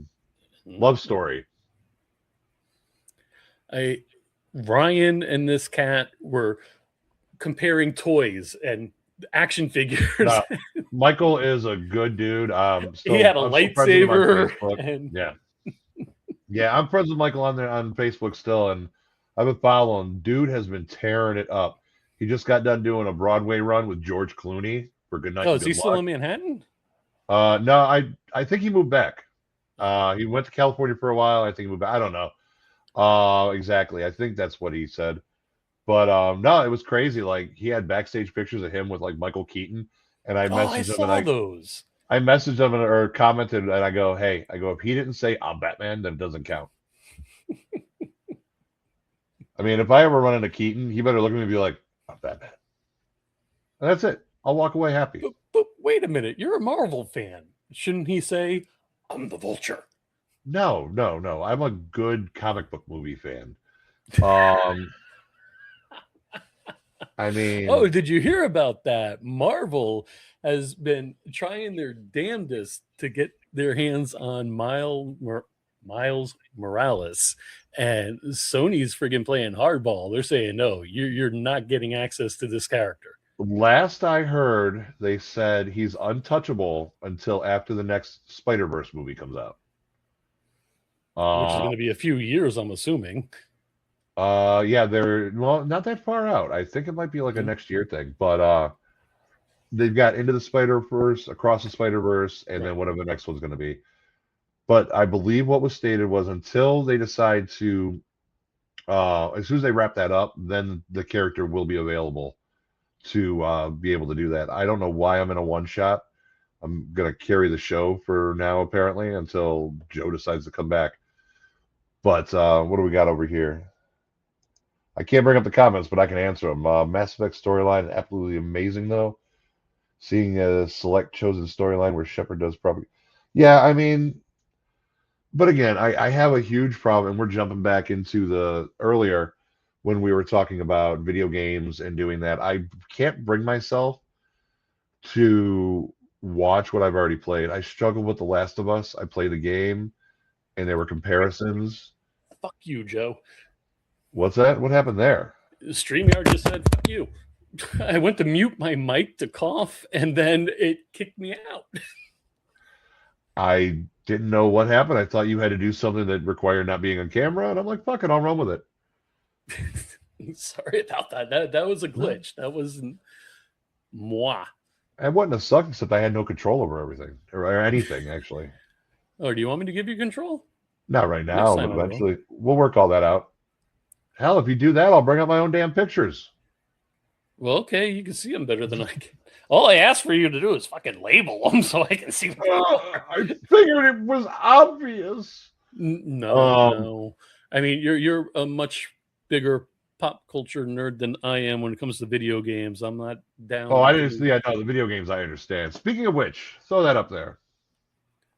Love Story. Ryan and this cat were comparing toys and action figures. Michael is a good dude. He had a lightsaber. Yeah, I'm friends with Michael on Facebook still, and I've been following. Dude has been tearing it up. He just got done doing a Broadway run with George Clooney for Good Night. Oh, is he still in Manhattan? No, I think he moved back. He went to California for a while. I think he moved back. I don't know exactly. I think that's what he said. But no, it was crazy. Like, he had backstage pictures of him with like Michael Keaton, and I messaged him and those. I messaged him or commented, and I go, if he didn't say I'm Batman, then it doesn't count. I mean, if I ever run into Keaton, he better look at me and be like, "Not that bad." And that's it. I'll walk away happy. But wait a minute, you're a Marvel fan. Shouldn't he say, "I'm the Vulture"? No. I'm a good comic book movie fan. I mean, Oh, did you hear about that? Marvel has been trying their damnedest to get their hands on Miles Morales, and Sony's friggin' playing hardball. They're saying, no, you're not getting access to this character. last I heard, they said he's untouchable until after the next Spider-Verse movie comes out. Which is going to be a few years, I'm assuming. Yeah, they're not that far out. I think it might be like a next year thing, but they've got Into the Spider-Verse, Across the Spider-Verse, and then whatever the next one's going to be. But I believe what was stated was until they decide to, as soon as they wrap that up, then the character will be available to be able to do that. I don't know why I'm in a one-shot. I'm going to carry the show for now, apparently, until Joe decides to come back. But what do we got over here? I can't bring up the comments, but I can answer them. Mass Effect storyline, absolutely amazing, though. Seeing a select chosen storyline where Shepard does probably... Yeah, I mean... But again, I have a huge problem, and we're jumping back into the earlier when we were talking about video games and doing that. I can't bring myself to watch what I've already played. I struggled with The Last of Us. I played the game, and there were comparisons. Fuck you, Joe. What's that? What happened there? StreamYard just said, fuck you. I went to mute my mic to cough, and then it kicked me out. I didn't know what happened. I thought you had to do something that required not being on camera, and I'm like, fuck it, I'll run with it. Sorry about that. That was a glitch. That wasn't moi. It wasn't a suck, except I had no control over everything, or anything, actually. Oh, do you want me to give you control? Not right now, Next but time I eventually. We'll work all that out. Hell, if you do that, I'll bring up my own damn pictures. Well, okay, you can see them better than I can. All I asked for you to do is fucking label them so I can see what they are. I figured it was obvious. No. I mean, you're a much bigger pop culture nerd than I am when it comes to video games. I'm not down. Oh, I didn't see. I know the video games. I understand. Speaking of which, throw that up there.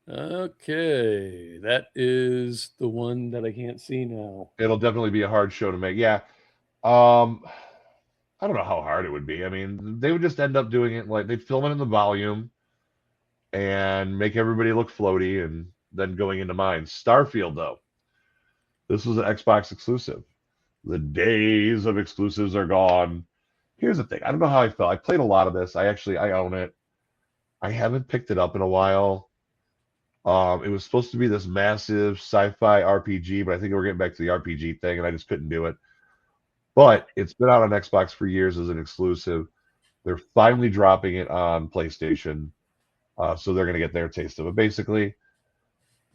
Okay, that is the one that I can't see now. It'll definitely be a hard show to make. Yeah. I don't know how hard it would be. I mean, they would just end up doing it like they'd film it in the volume and make everybody look floaty and then going into mine. Starfield, though. This was an Xbox exclusive. The days of exclusives are gone. Here's the thing. I don't know how I felt. I played a lot of this. I own it. I haven't picked it up in a while. It was supposed to be this massive sci-fi RPG, but I think we're getting back to the RPG thing, and I just couldn't do it. But it's been out on Xbox for years as an exclusive. They're finally dropping it on PlayStation, so they're going to get their taste of it. Basically,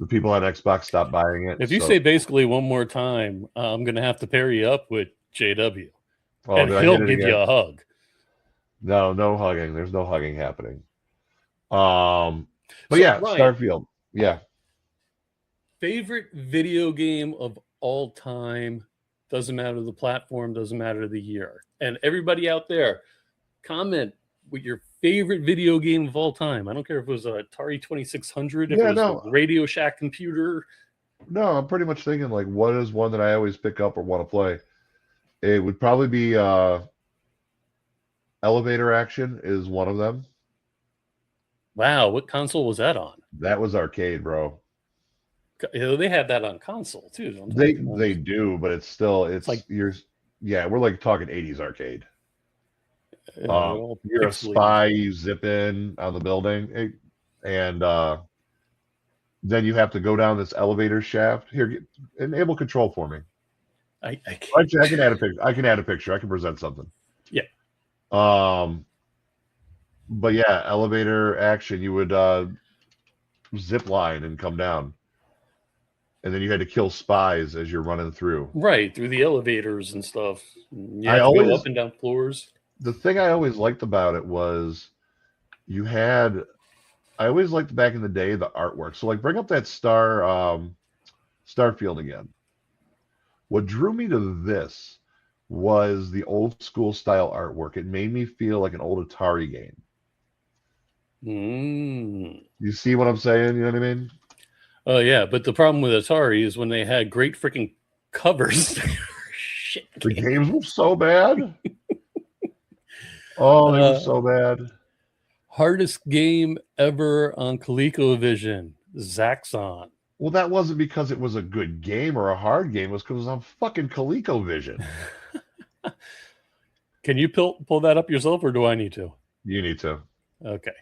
the people at Xbox stopped buying it. If you say basically one more time, I'm going to have to pair you up with JW. Oh, and he'll give you a hug. No hugging. There's no hugging happening. But So, yeah, Ryan, Starfield. Yeah. Favorite video game of all time? Doesn't matter the platform, doesn't matter the year. And everybody out there, comment with your favorite video game of all time. I don't care if it was a Atari 2600, if it was a Radio Shack computer. No, I'm pretty much thinking like, what is one that I always pick up or want to play? It would probably be Elevator Action is one of them. Wow, what console was that on? That was arcade, bro. They had that on console too. They do, but it's like we're like talking 80s arcade. You're a spy, you zip in on the building, and then you have to go down this elevator shaft. Here, enable control for me. I can add a picture. I can present something. Yeah. But yeah, Elevator Action. You would zip line and come down. And then you had to kill spies as you're running through. Right, through the elevators and stuff. You had to go up and down floors. The thing I always liked about it was I always liked back in the day the artwork. So like bring up that Starfield again. What drew me to this was the old school style artwork. It made me feel like an old Atari game. You see what I'm saying? You know what I mean? Oh yeah, but the problem with Atari is when they had great freaking covers. Shit. The games were so bad. Oh, they were so bad. Hardest game ever on ColecoVision, Zaxxon. Well, that wasn't because it was a good game or a hard game. It was because it was on fucking ColecoVision. Can you pull that up yourself, or do I need to? You need to. Okay.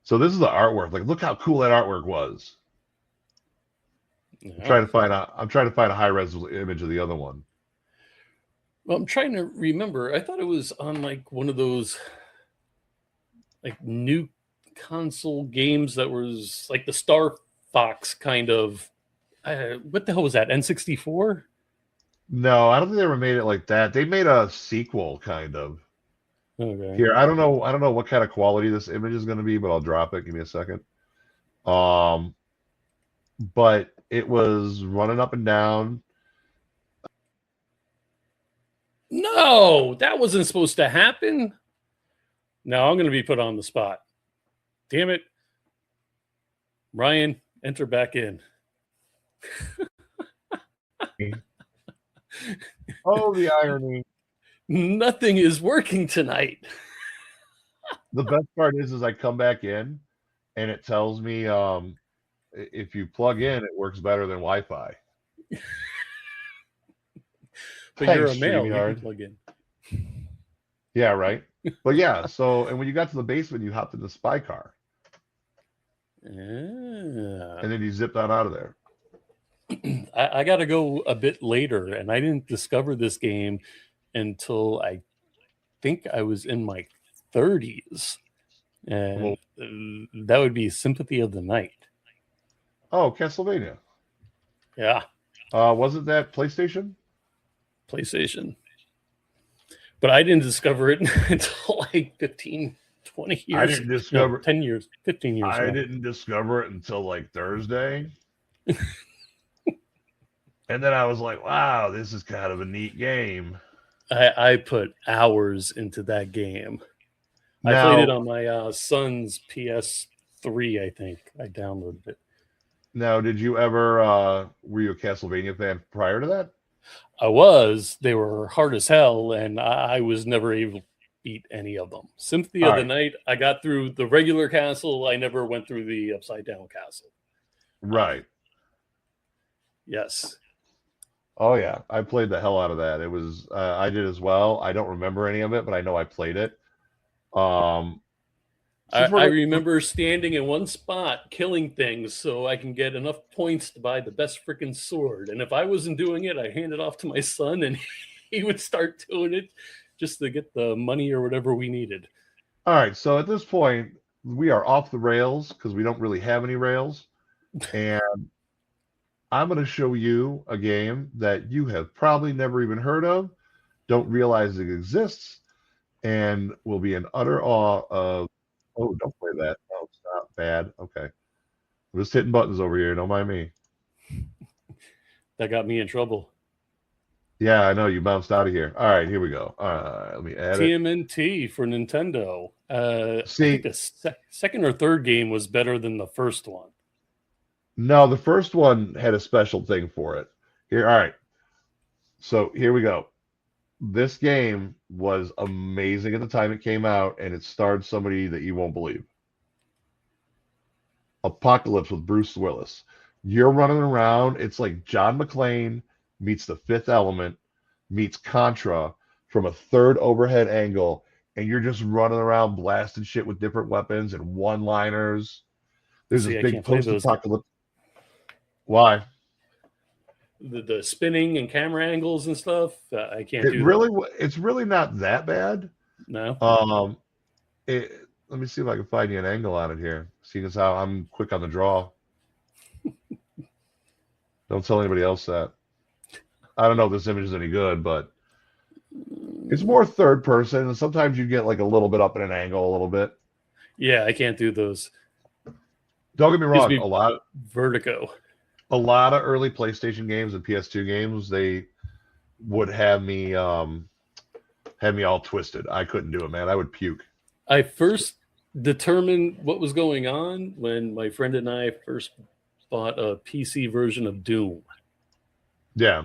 So this is the artwork. Like, look how cool that artwork was. I'm trying to find a high res image of the other one. Well, I'm trying to remember. I thought it was on like one of those like new console games that was like the Star Fox kind of. What the hell was that? N64? No, I don't think they ever made it like that. They made a sequel, kind of. Okay. Here, I don't know what kind of quality this image is going to be, but I'll drop it. Give me a second. But it was running up and down. No, that wasn't supposed to happen. Now I'm going to be put on the spot. Damn it. Ryan, enter back in. Oh, the irony. Nothing is working tonight. The best part is I come back in and it tells me if you plug in, it works better than Wi-Fi. But you're a male, you can plug in. Yeah, right. But yeah, so and when you got to the basement, you hopped in the spy car. And then you zipped on out of there. I got to go a bit later, and I didn't discover this game until I think I was in my 30s. And that would be Sympathy of the Night. Oh, Castlevania. Yeah. Wasn't that PlayStation? PlayStation. But I didn't discover it until like 15, 20 years. I didn't discover 10 years, 15 years. I didn't discover it until like Thursday. And then I was like, wow, this is kind of a neat game. I put hours into that game. I played it on my son's PS3, I think. I downloaded it. Now, did you ever, were you a Castlevania fan prior to that? I was. They were hard as hell, and I was never able to beat any of them. Sympathy of the Night, I got through the regular castle. I never went through the upside-down castle. Right. Yes. Oh, yeah. I played the hell out of that. It was, I did as well. I don't remember any of it, but I know I played it. I remember standing in one spot killing things so I can get enough points to buy the best freaking sword. And if I wasn't doing it, I hand it off to my son and he would start doing it just to get the money or whatever we needed. All right. So at this point, we are off the rails because we don't really have any rails. And I'm going to show you a game that you have probably never even heard of, don't realize it exists, and will be in utter awe of. Oh, don't play that. No, it's not bad. Okay. I'm just hitting buttons over here. Don't mind me. That got me in trouble. Yeah, I know. You bounced out of here. All right, here we go. All right, let me add TMNT for Nintendo. See, I think the second or third game was better than the first one. No, the first one had a special thing for it. Here, all right. So here we go. This game was amazing at the time it came out, and it starred somebody that you won't believe. Apocalypse with Bruce Willis. You're running around. It's like John McClane meets The Fifth Element meets Contra from a third overhead angle, and you're just running around blasting shit with different weapons and one-liners. There's a big post-apocalypse. Why? The spinning and camera angles and stuff. I can't do that. It's really not that bad. No. Let me see if I can find you an angle on it here. Seeing as how I'm quick on the draw. Don't tell anybody else that. I don't know if this image is any good, but it's more third person, and sometimes you get like a little bit up in an angle, a little bit. Yeah, I can't do those. Don't get me wrong. Vertigo. A lot of early PlayStation games and PS2 games, they would have me all twisted. I couldn't do it, man. I would puke. I first determined what was going on when my friend and I first bought a PC version of Doom. Yeah.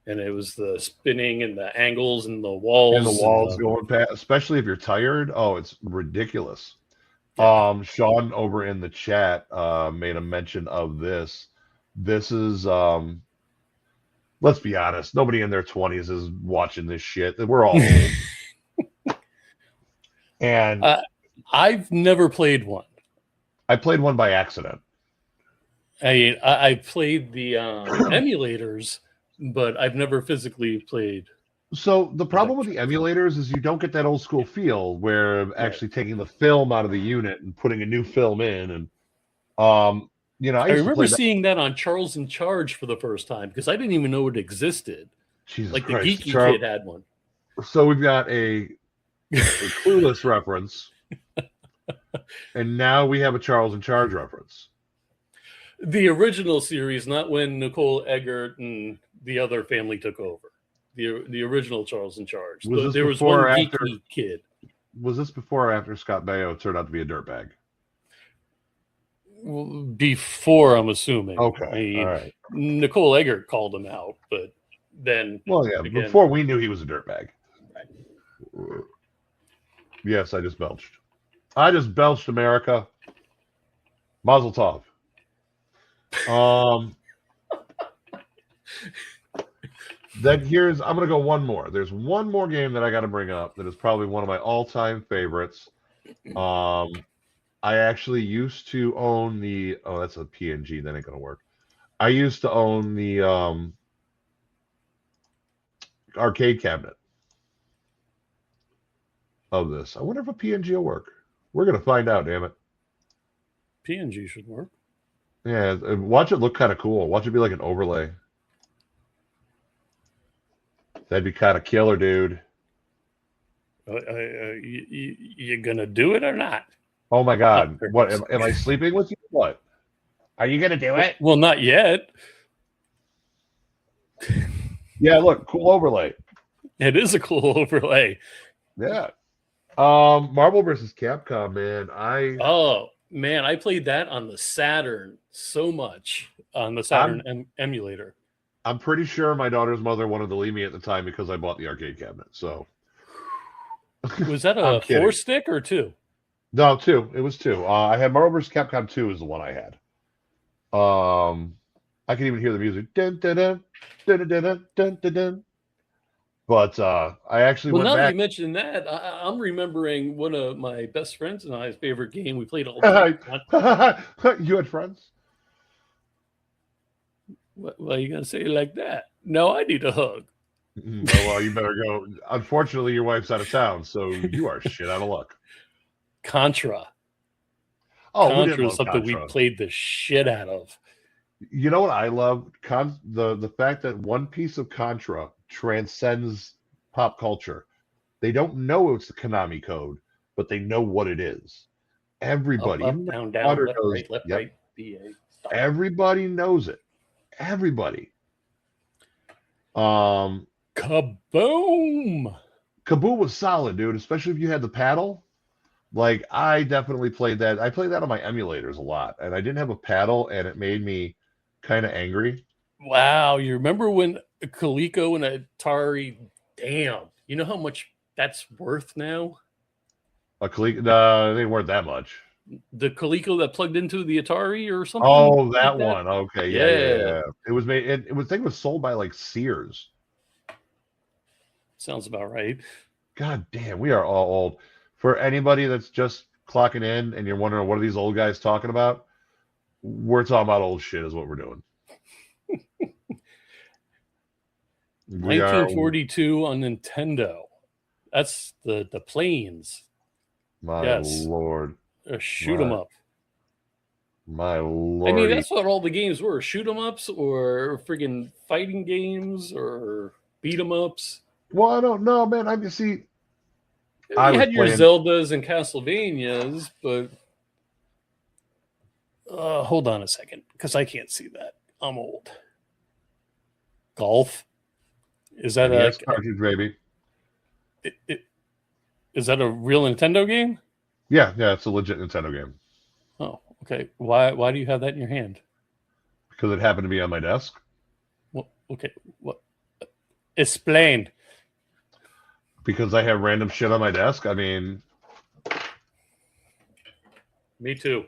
And it was the spinning and the angles and the walls. And the walls going past, especially if you're tired. Oh, it's ridiculous. Yeah. Sean over in the chat made a mention of this. This is let's be honest, nobody in their 20s is watching this shit. We're all old. And I've never played one. I played one by accident. I played the emulators, but I've never physically played. So the problem with the emulators is you don't get that old school feel where actually taking the film out of the unit and putting a new film in. And, I remember seeing that on Charles in Charge for the first time because I didn't even know it existed. Jesus like Christ. The geeky kid had one. So we've got a Clueless reference. And now we have a Charles in Charge reference. The original series, not when Nicole Eggert and the other family took over. The original Charles in Charge. There was one geeky kid. Was this before or after Scott Baio turned out to be a dirtbag? Well, before, I'm assuming. Okay, all right. Nicole Eggert called him out, but then... Well, yeah, again, before we knew he was a dirtbag. Right. Yes, I just belched. America. Mazel tov. Then I'm going to go one more. There's one more game that I got to bring up that is probably one of my all-time favorites. I actually used to own the... Oh, that's a PNG. That ain't going to work. I used to own the arcade cabinet of this. I wonder if a PNG will work. We're going to find out, damn it. PNG should work. Yeah, watch it look kind of cool. Watch it be like an overlay. That'd be kind of killer, dude. You gonna do it or not? Oh my God! What am I sleeping with you? What? Are you gonna do it? Well, not yet. Yeah, look, cool overlay. It is a cool overlay. Yeah. Marvel vs. Capcom, man. I played that on the Saturn so much on the Saturn emulator. I'm pretty sure my daughter's mother wanted to leave me at the time because I bought the arcade cabinet. So was that a 4-stick or 2? No, 2. It was 2. I had Marvel vs. Capcom 2 is the one I had. I can even hear the music. Dun, dun, dun, dun, dun, dun, dun, dun, dun. But I actually went back. Now you mentioned that, I'm remembering one of my best friends and I's favorite game we played all the time. You had friends? Why are you going to say it like that? No, I need a hug. Well, you better go. Unfortunately, your wife's out of town, so you are shit out of luck. Contra. Oh, Contra is something we played the shit out of. You know what I love? The fact that one piece of Contra transcends pop culture. They don't know it's the Konami code, but they know what it is. Everybody. Up, down, left, right, left, right, BA. Stop. Everybody knows it. Everybody. Kaboom! Kaboom was solid, dude, especially if you had the paddle. Like, I definitely played that. I played that on my emulators a lot, and I didn't have a paddle, and it made me kind of angry. Wow, you remember when Coleco and Atari, damn, you know how much that's worth now? A Coleco, no, they weren't that much. The Coleco that plugged into the Atari or something? Oh, that one. Okay, yeah. It was made. It was sold by like Sears. Sounds about right. God damn, we are all old. For anybody that's just clocking in and you're wondering what are these old guys talking about, we're talking about old shit is what we're doing. 1942 on Nintendo. That's the planes. My Lord. Shoot 'em up. My Lord. I mean, that's what all the games were. Shoot 'em ups or friggin' fighting games or beat 'em ups. Well, I don't know, man. I can see. You had your Zeldas and Castlevanias, but hold on a second, because I can't see that. I'm old. Golf. Is that NES cartridge, baby. Is that a real Nintendo game? Yeah, it's a legit Nintendo game. Oh, okay. Why do you have that in your hand? Because it happened to be on my desk. Well, okay. What? Explain. Because I have random shit on my desk. I mean, me too.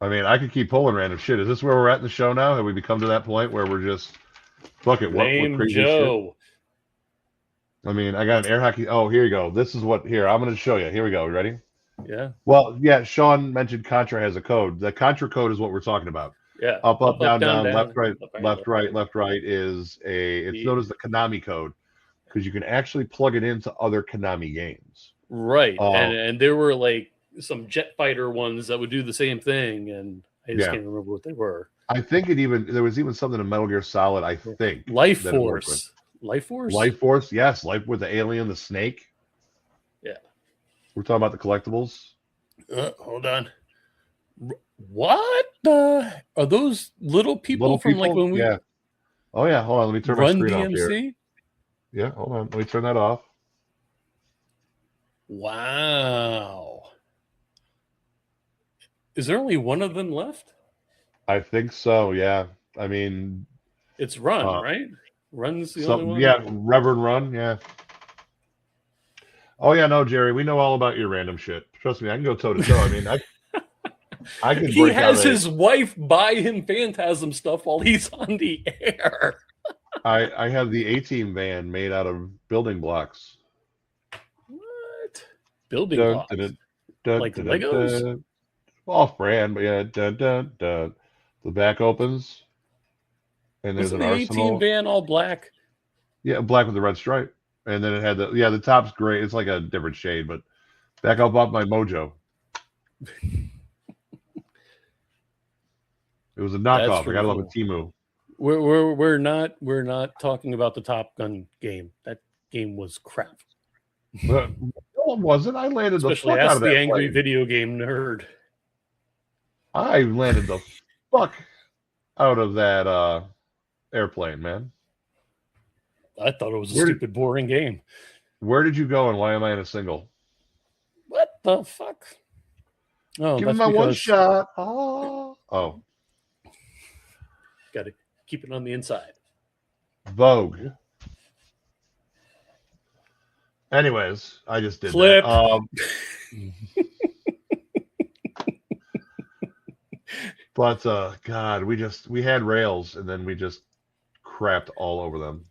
I could keep pulling random shit. Is this where we're at in the show now? Have we become to that point where we're just fuck it? What crazy Joe. shit? I got an air hockey. Oh, here you go. This is what here. I'm going to show you. Here we go. Ready? Yeah. Well, yeah. Sean mentioned Contra has a code. The Contra code is what we're talking about. Yeah. Up, down, left, right, left, right is it's known as the Konami code because you can actually plug it into other Konami games. Right. And there were like some jet fighter ones that would do the same thing, and I just can't remember what they were. I think there was even something in Metal Gear Solid. I think Life Force. Life Force. Yes, Life with the alien, the snake. Yeah, we're talking about the collectibles. Hold on. What are those little people from like when we? Yeah. Oh yeah. Hold on. Let me turn my screen DMC? off here. Yeah. Hold on. Let me turn that off. Wow. Is there only one of them left? I think so. Yeah. It's Run, right? Run's the only one. Yeah, Reverend Run. Yeah. Oh yeah, no, Jerry. We know all about your random shit. Trust me, I can go toe to toe. I can. He has his wife buy him Phantasm stuff while he's on the air. I have the A-Team van made out of building blocks. What? Building blocks? Like Legos? Off brand, but yeah. The back opens, and there's an arsenal. A-Team van all black. Yeah, black with the red stripe, and then it had the top's gray. It's like a different shade, but back up off my Mojo. It was a knockoff. I got it off of Temu. We're not talking about the Top Gun game. That game was crap. No, it wasn't. I landed the fuck out of that the angry plane. Video game nerd. I landed the fuck out of that airplane, man. I thought it was a stupid, boring game. Where did you go, and why am I in a single? What the fuck? Oh, give me my one shot. Oh. Got to keep it on the inside. Vogue. Anyways, I just did Flip. That. But God, we had rails, and then we just crapped all over them.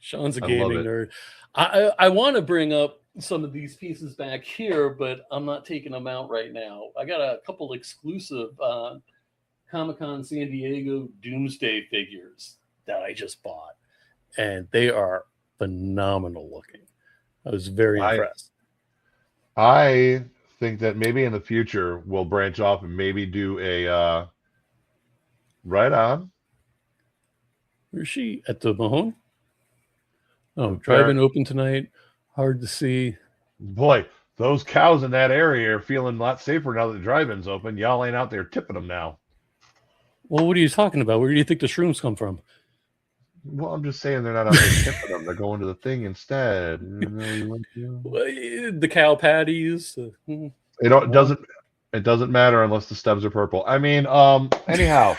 Sean's a gaming nerd. I want to bring up some of these pieces back here, but I'm not taking them out right now. I got a couple exclusive Comic-Con San Diego Doomsday figures that I just bought, and they are phenomenal looking. I was very impressed. I think that maybe in the future we'll branch off and maybe do a right on. Where's she? At the Mahone? Oh, drive-in open tonight. Hard to see. Boy, those cows in that area are feeling a lot safer now that the drive-in's open. Y'all ain't out there tipping them now. Well, what are you talking about? Where do you think the shrooms come from? Well, I'm just saying they're not out there tipping them. They're going to the thing instead. The cow patties. It doesn't matter unless the stubs are purple. Anyhow.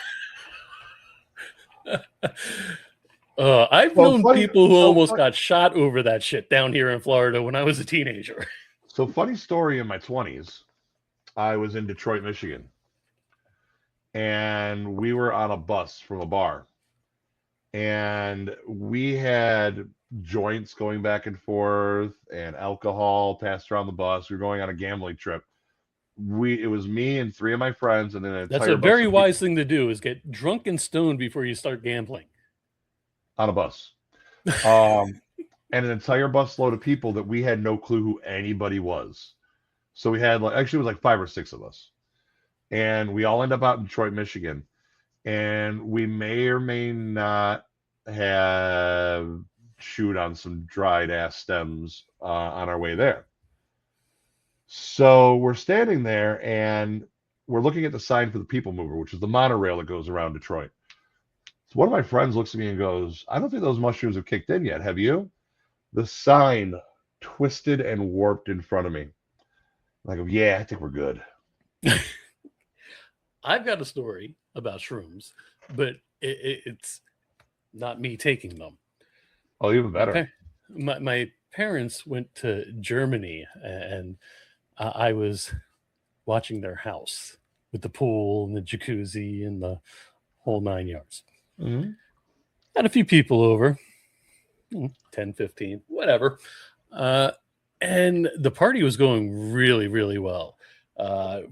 I've known people who almost got shot over that shit down here in Florida when I was a teenager. So funny story, in my 20s, I was in Detroit, Michigan. And we were on a bus from a bar. And we had joints going back and forth and alcohol passed around the bus. We were going on a gambling trip. It was me and three of my friends, and then that's a very wise thing to do, is get drunk and stoned before you start gambling. On a bus. And an entire bus load of people that we had no clue who anybody was. So we had it was like 5 or 6 of us. And we all end up out in Detroit, Michigan. And we may or may not have chewed on some dried ass stems on our way there. So we're standing there and we're looking at the sign for the People Mover, which is the monorail that goes around Detroit. So one of my friends looks at me and goes, I don't think those mushrooms have kicked in yet. Have you? The sign twisted and warped in front of me. I go, yeah, I think we're good. I've got a story about shrooms, but it's not me taking them. Oh, even better. My parents went to Germany, and I was watching their house with the pool and the jacuzzi and the whole 9 yards. Mm-hmm. Had a few people over, 10, 15, whatever. And the party was going really, really well.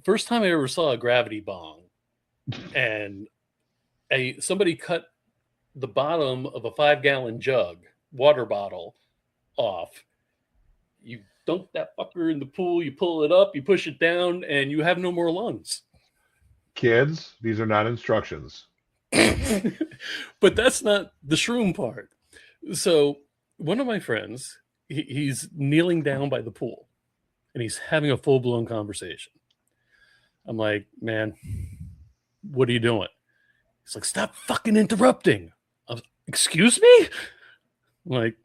First time I ever saw a gravity bong, and somebody cut the bottom of a 5-gallon jug, water bottle, off. You dunk that fucker in the pool, you pull it up, you push it down, and you have no more lungs. Kids, these are not instructions. But that's not the shroom part. So one of my friends, he's kneeling down by the pool, and he's having a full-blown conversation. I'm like, man, what are you doing? He's like, stop fucking interrupting. I was, excuse me? I'm like,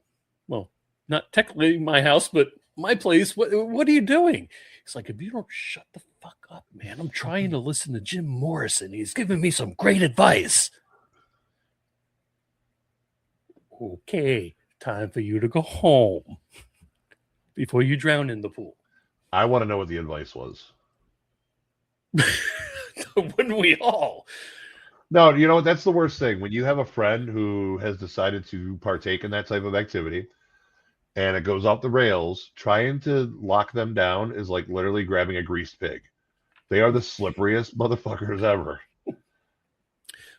well, not technically my house, but my place. What are you doing? He's like, if you don't shut the fuck up, man, I'm trying to listen to Jim Morrison. He's giving me some great advice. Okay, time for you to go home before you drown in the pool. I want to know what the advice was. Wouldn't we all? No, you know what? That's the worst thing. When you have a friend who has decided to partake in that type of activity and it goes off the rails, trying to lock them down is like literally grabbing a greased pig. They are the slipperiest motherfuckers ever.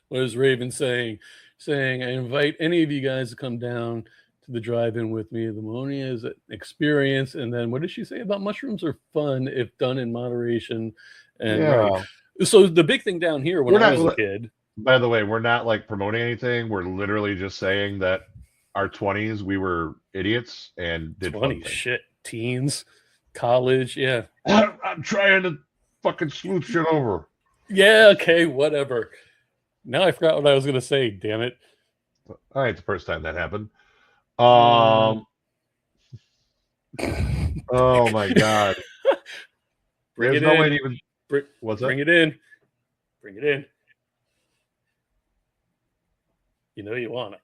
What is Raven saying? Saying, I invite any of you guys to come down to the drive-in with me. The ammonia is an experience. And then what did she say about mushrooms are fun if done in moderation? And yeah. Right. So the big thing down here when I was a kid. By the way, we're not like promoting anything. We're literally just saying that our 20s, we were idiots and did 20 shit, teens, college, yeah. I'm trying to fucking smooth shit over. Yeah, okay, whatever. Now I forgot what I was going to say, damn it. All right, the first time that happened. Oh my God. There's no way to even... What's that? Bring it in. Bring it in. You know you want it.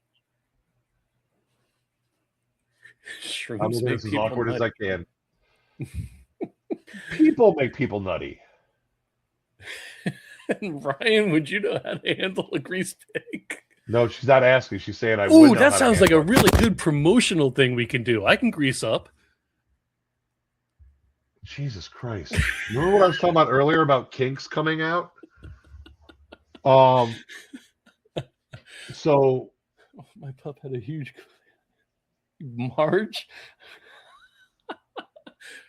I'm going to make this as awkward as I can. People make people nutty. And Ryan, would you know how to handle a grease pig? No, she's not asking. She's saying I would. Oh, that sounds like a really good promotional thing we can do. I can grease up. Jesus Christ. Remember what I was talking about earlier about kinks coming out? So my pup had a huge Marge.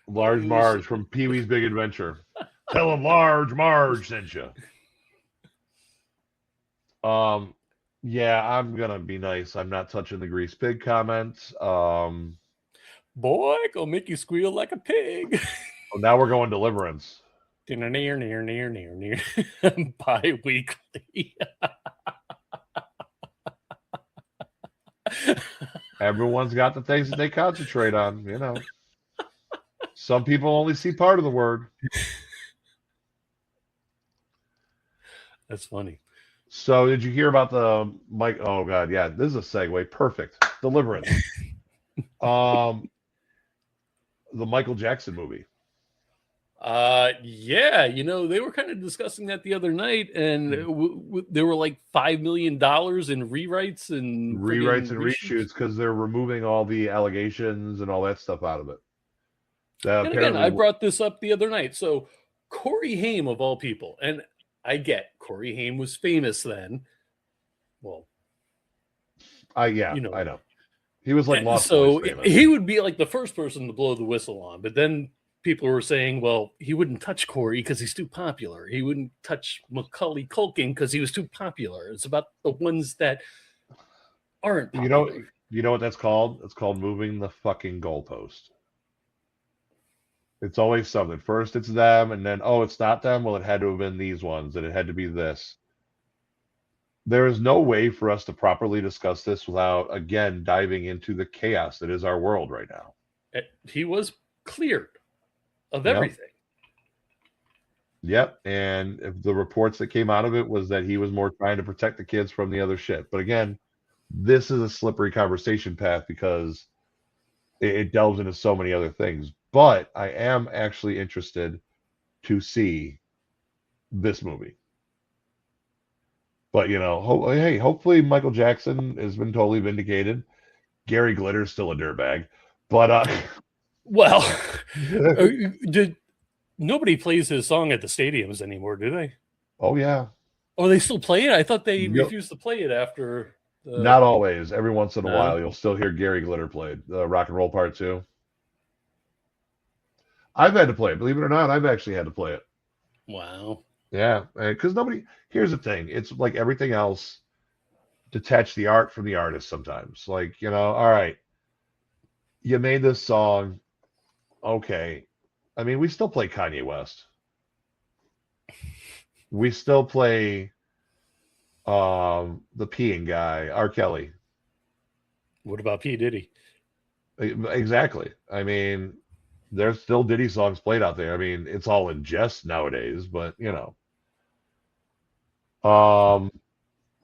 Large Marge from Pee-wee's Big Adventure. Tell him Large Marge sent you. Yeah, I'm gonna be nice. I'm not touching the grease pig comments. Boy, gonna make you squeal like a pig. Well, now we're going Deliverance. Near. Bi-weekly. Everyone's got the things that they concentrate on, you know. Some people only see part of the word. That's funny. So did you hear about the Mike? Oh God, yeah, this is a segue. Perfect. Deliverance. The Michael Jackson movie. Yeah, you know, they were kind of discussing that the other night, and there were like $5 million in rewrites and reshoots because they're removing all the allegations and all that stuff out of it. And again, I brought this up the other night. So Corey Haim, of all people, and I get Corey Haim was famous then. Well, you know, I know. He was like Lost so Boys famous. He would be like the first person to blow the whistle on, but then people were saying, well, he wouldn't touch Corey because he's too popular. He wouldn't touch Macaulay Culkin because he was too popular. It's about the ones that aren't popular. You know what that's called? It's called moving the fucking goalpost. It's always something. First it's them, and then, oh, it's not them. Well, it had to have been these ones, and it had to be this. there is no way for us to properly discuss this without, again, diving into the chaos that is our world right now. He was cleared of Yep. everything. Yep. And if the reports that came out of it was that he was more trying to protect the kids from the other shit. But again, this is a slippery conversation path because it delves into so many other things. But I am actually interested to see this movie. But, hey, hopefully Michael Jackson has been totally vindicated. Gary Glitter's still a dirtbag. But, well, nobody plays his song at the stadiums anymore, do they? Oh, yeah. Oh, they still play it? I thought they refused to play it after. Not always. Every once in a while, you'll still hear Gary Glitter played. The Rock and Roll Part 2. I've had to play it. Believe it or not, I've actually had to play it. Wow. Yeah, because here's the thing. It's like everything else, detach the art from the artist sometimes. Like, all right, you made this song. Okay. I mean, we still play Kanye West. We still play the peeing guy, R. Kelly. What about P. Diddy? Exactly. I mean, there's still Diddy songs played out there. I mean, it's all in jest nowadays, but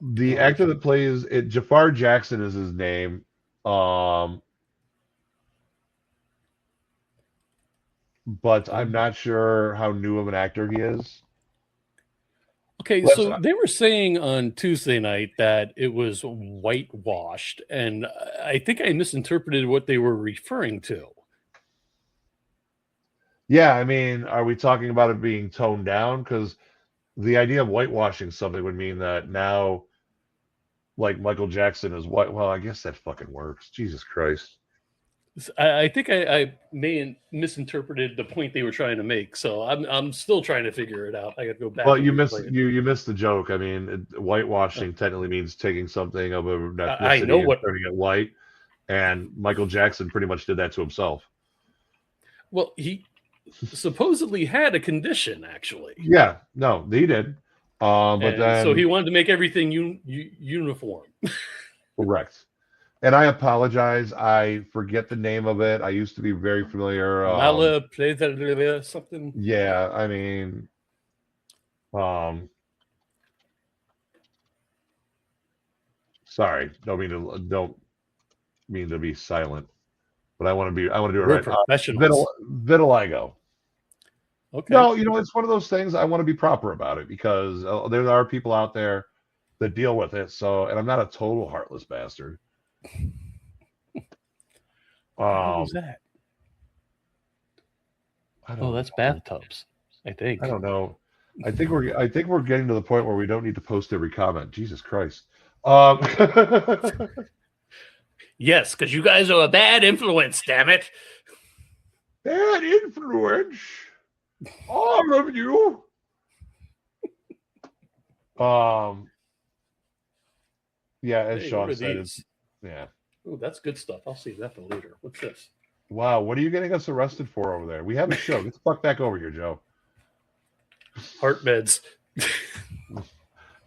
the actor that plays it, Jafar Jackson is his name. But I'm not sure how new of an actor he is. Okay, so they were saying on Tuesday night that it was whitewashed, and I think I misinterpreted what they were referring to. Yeah, I mean, are we talking about it being toned down? Because the idea of whitewashing something would mean that now, like Michael Jackson is white. Well, I guess that fucking works. Jesus Christ. I think I may have misinterpreted the point they were trying to make, so I'm still trying to figure it out. I got to go back. Well, you missed the joke. I mean, whitewashing technically means taking something of a ethnicity and turning it white, and Michael Jackson pretty much did that to himself. Well, he supposedly had a condition, actually. Yeah, no, he did. But then, so he wanted to make everything uniform. Correct. And I apologize. I forget the name of it. I used to be very familiar. Something. Yeah, I mean, sorry, don't mean to be silent, but I want to do it right. Professionals. Vitiligo. Okay. No, it's one of those things. I want to be proper about it because there are people out there that deal with it. So, and I'm not a total heartless bastard. What was that? That's bathtubs. I think. I don't know. I think we're getting to the point where we don't need to post every comment. Jesus Christ. Yes, because you guys are a bad influence. Damn it. Bad influence. All of you. Yeah, as Sean said, yeah. Oh, that's good stuff. I'll save that for later. What's this? Wow, what are you getting us arrested for over there? We have a show. Get the fuck back over here, Joe. Heart meds.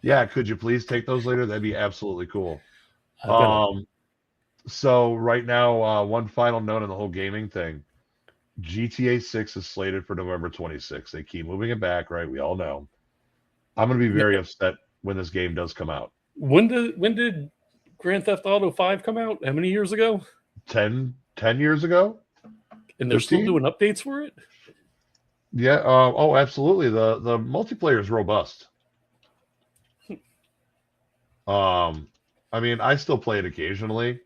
Yeah, could you please take those later? That'd be absolutely cool. So right now, one final note on the whole gaming thing. GTA 6 is slated for November 26th. They keep moving it back, right? We all know. I'm going to be very upset when this game does come out. When did Grand Theft Auto 5 come out? How many years ago? 10 years ago. And they're 15? Still doing updates for it? Yeah. Oh, absolutely. The multiplayer is robust. I mean, I still play it occasionally.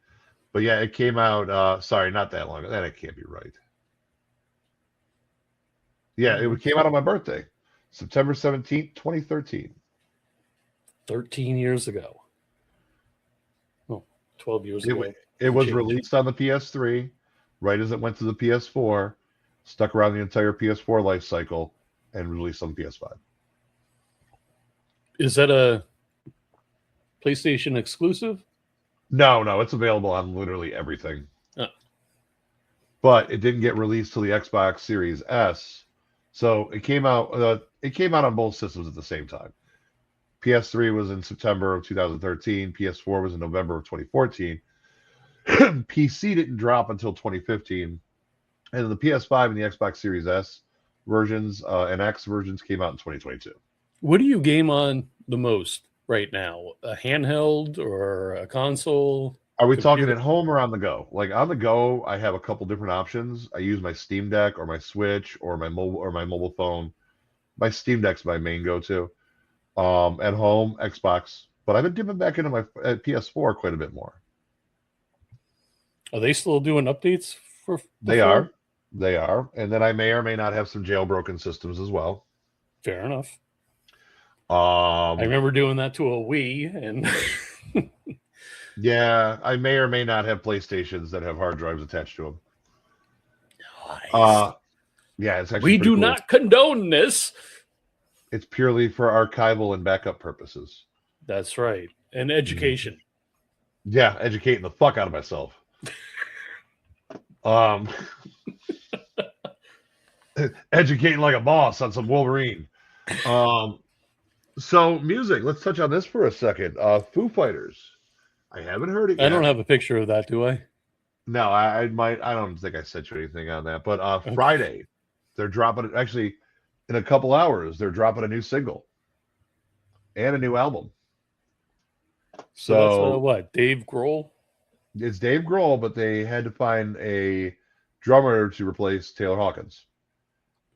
But yeah, it came out, sorry, not that long ago. That can't be right. Yeah, it came out on my birthday, September 17th, 2013. 13 years ago. Oh, 12 years ago. It was released on the PS3, right as it went to the PS4, stuck around the entire PS4 life cycle, and released on the PS5. Is that a PlayStation exclusive? No, it's available on literally everything. But it didn't get released to the Xbox Series S. So it came out on both systems at the same time. PS3 was in September of 2013. PS4 was in November of 2014. PC didn't drop until 2015. And the PS5 and the Xbox Series S versions and X versions came out in 2022. What do you game on the most right now? A handheld or a console? Are we Computer? talking at home or on the go? Like on the go, I have a couple different options. I use my Steam Deck or my Switch or my mobile phone. My Steam Deck's my main go-to. At home, Xbox, but I've been dipping back into my PS4 quite a bit more. Are they still doing updates for? They are, and then I may or may not have some jailbroken systems as well. Fair enough. I remember doing that to a Wii, and yeah, I may or may not have PlayStations that have hard drives attached to them. Nice. Yeah, it's actually we do cool. not condone this. It's purely for archival and backup purposes. That's right, and education. Yeah, educating the fuck out of myself. Educating like a boss on some Wolverine. So music, let's touch on this for a second. Foo Fighters. I haven't heard it yet. I don't have a picture of that, do I? No, I might. I don't think I sent you anything on that. But Okay. Friday, they're dropping it. Actually, in a couple hours, they're dropping a new single and a new album. So that's what? Dave Grohl? It's Dave Grohl, but they had to find a drummer to replace Taylor Hawkins.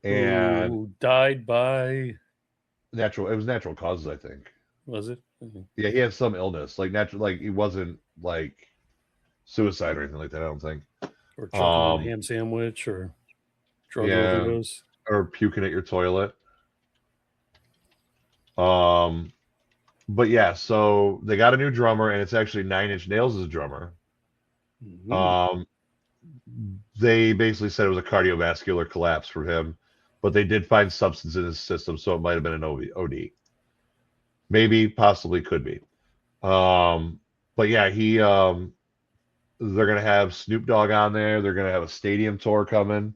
And who died by... it was natural causes, I think. Was it? Mhm. Yeah, he had some illness, like he wasn't like suicide or anything like that, I don't think. Or choking on a ham sandwich or drug overdose. Or puking at your toilet. But yeah, so they got a new drummer, and it's actually 9 Inch Nails as a drummer. Mm-hmm. They basically said it was a cardiovascular collapse for him, but they did find substance in his system, so it might have been an OD. Maybe, possibly, could be. But yeah, they're gonna have Snoop Dogg on there. They're gonna have a stadium tour coming,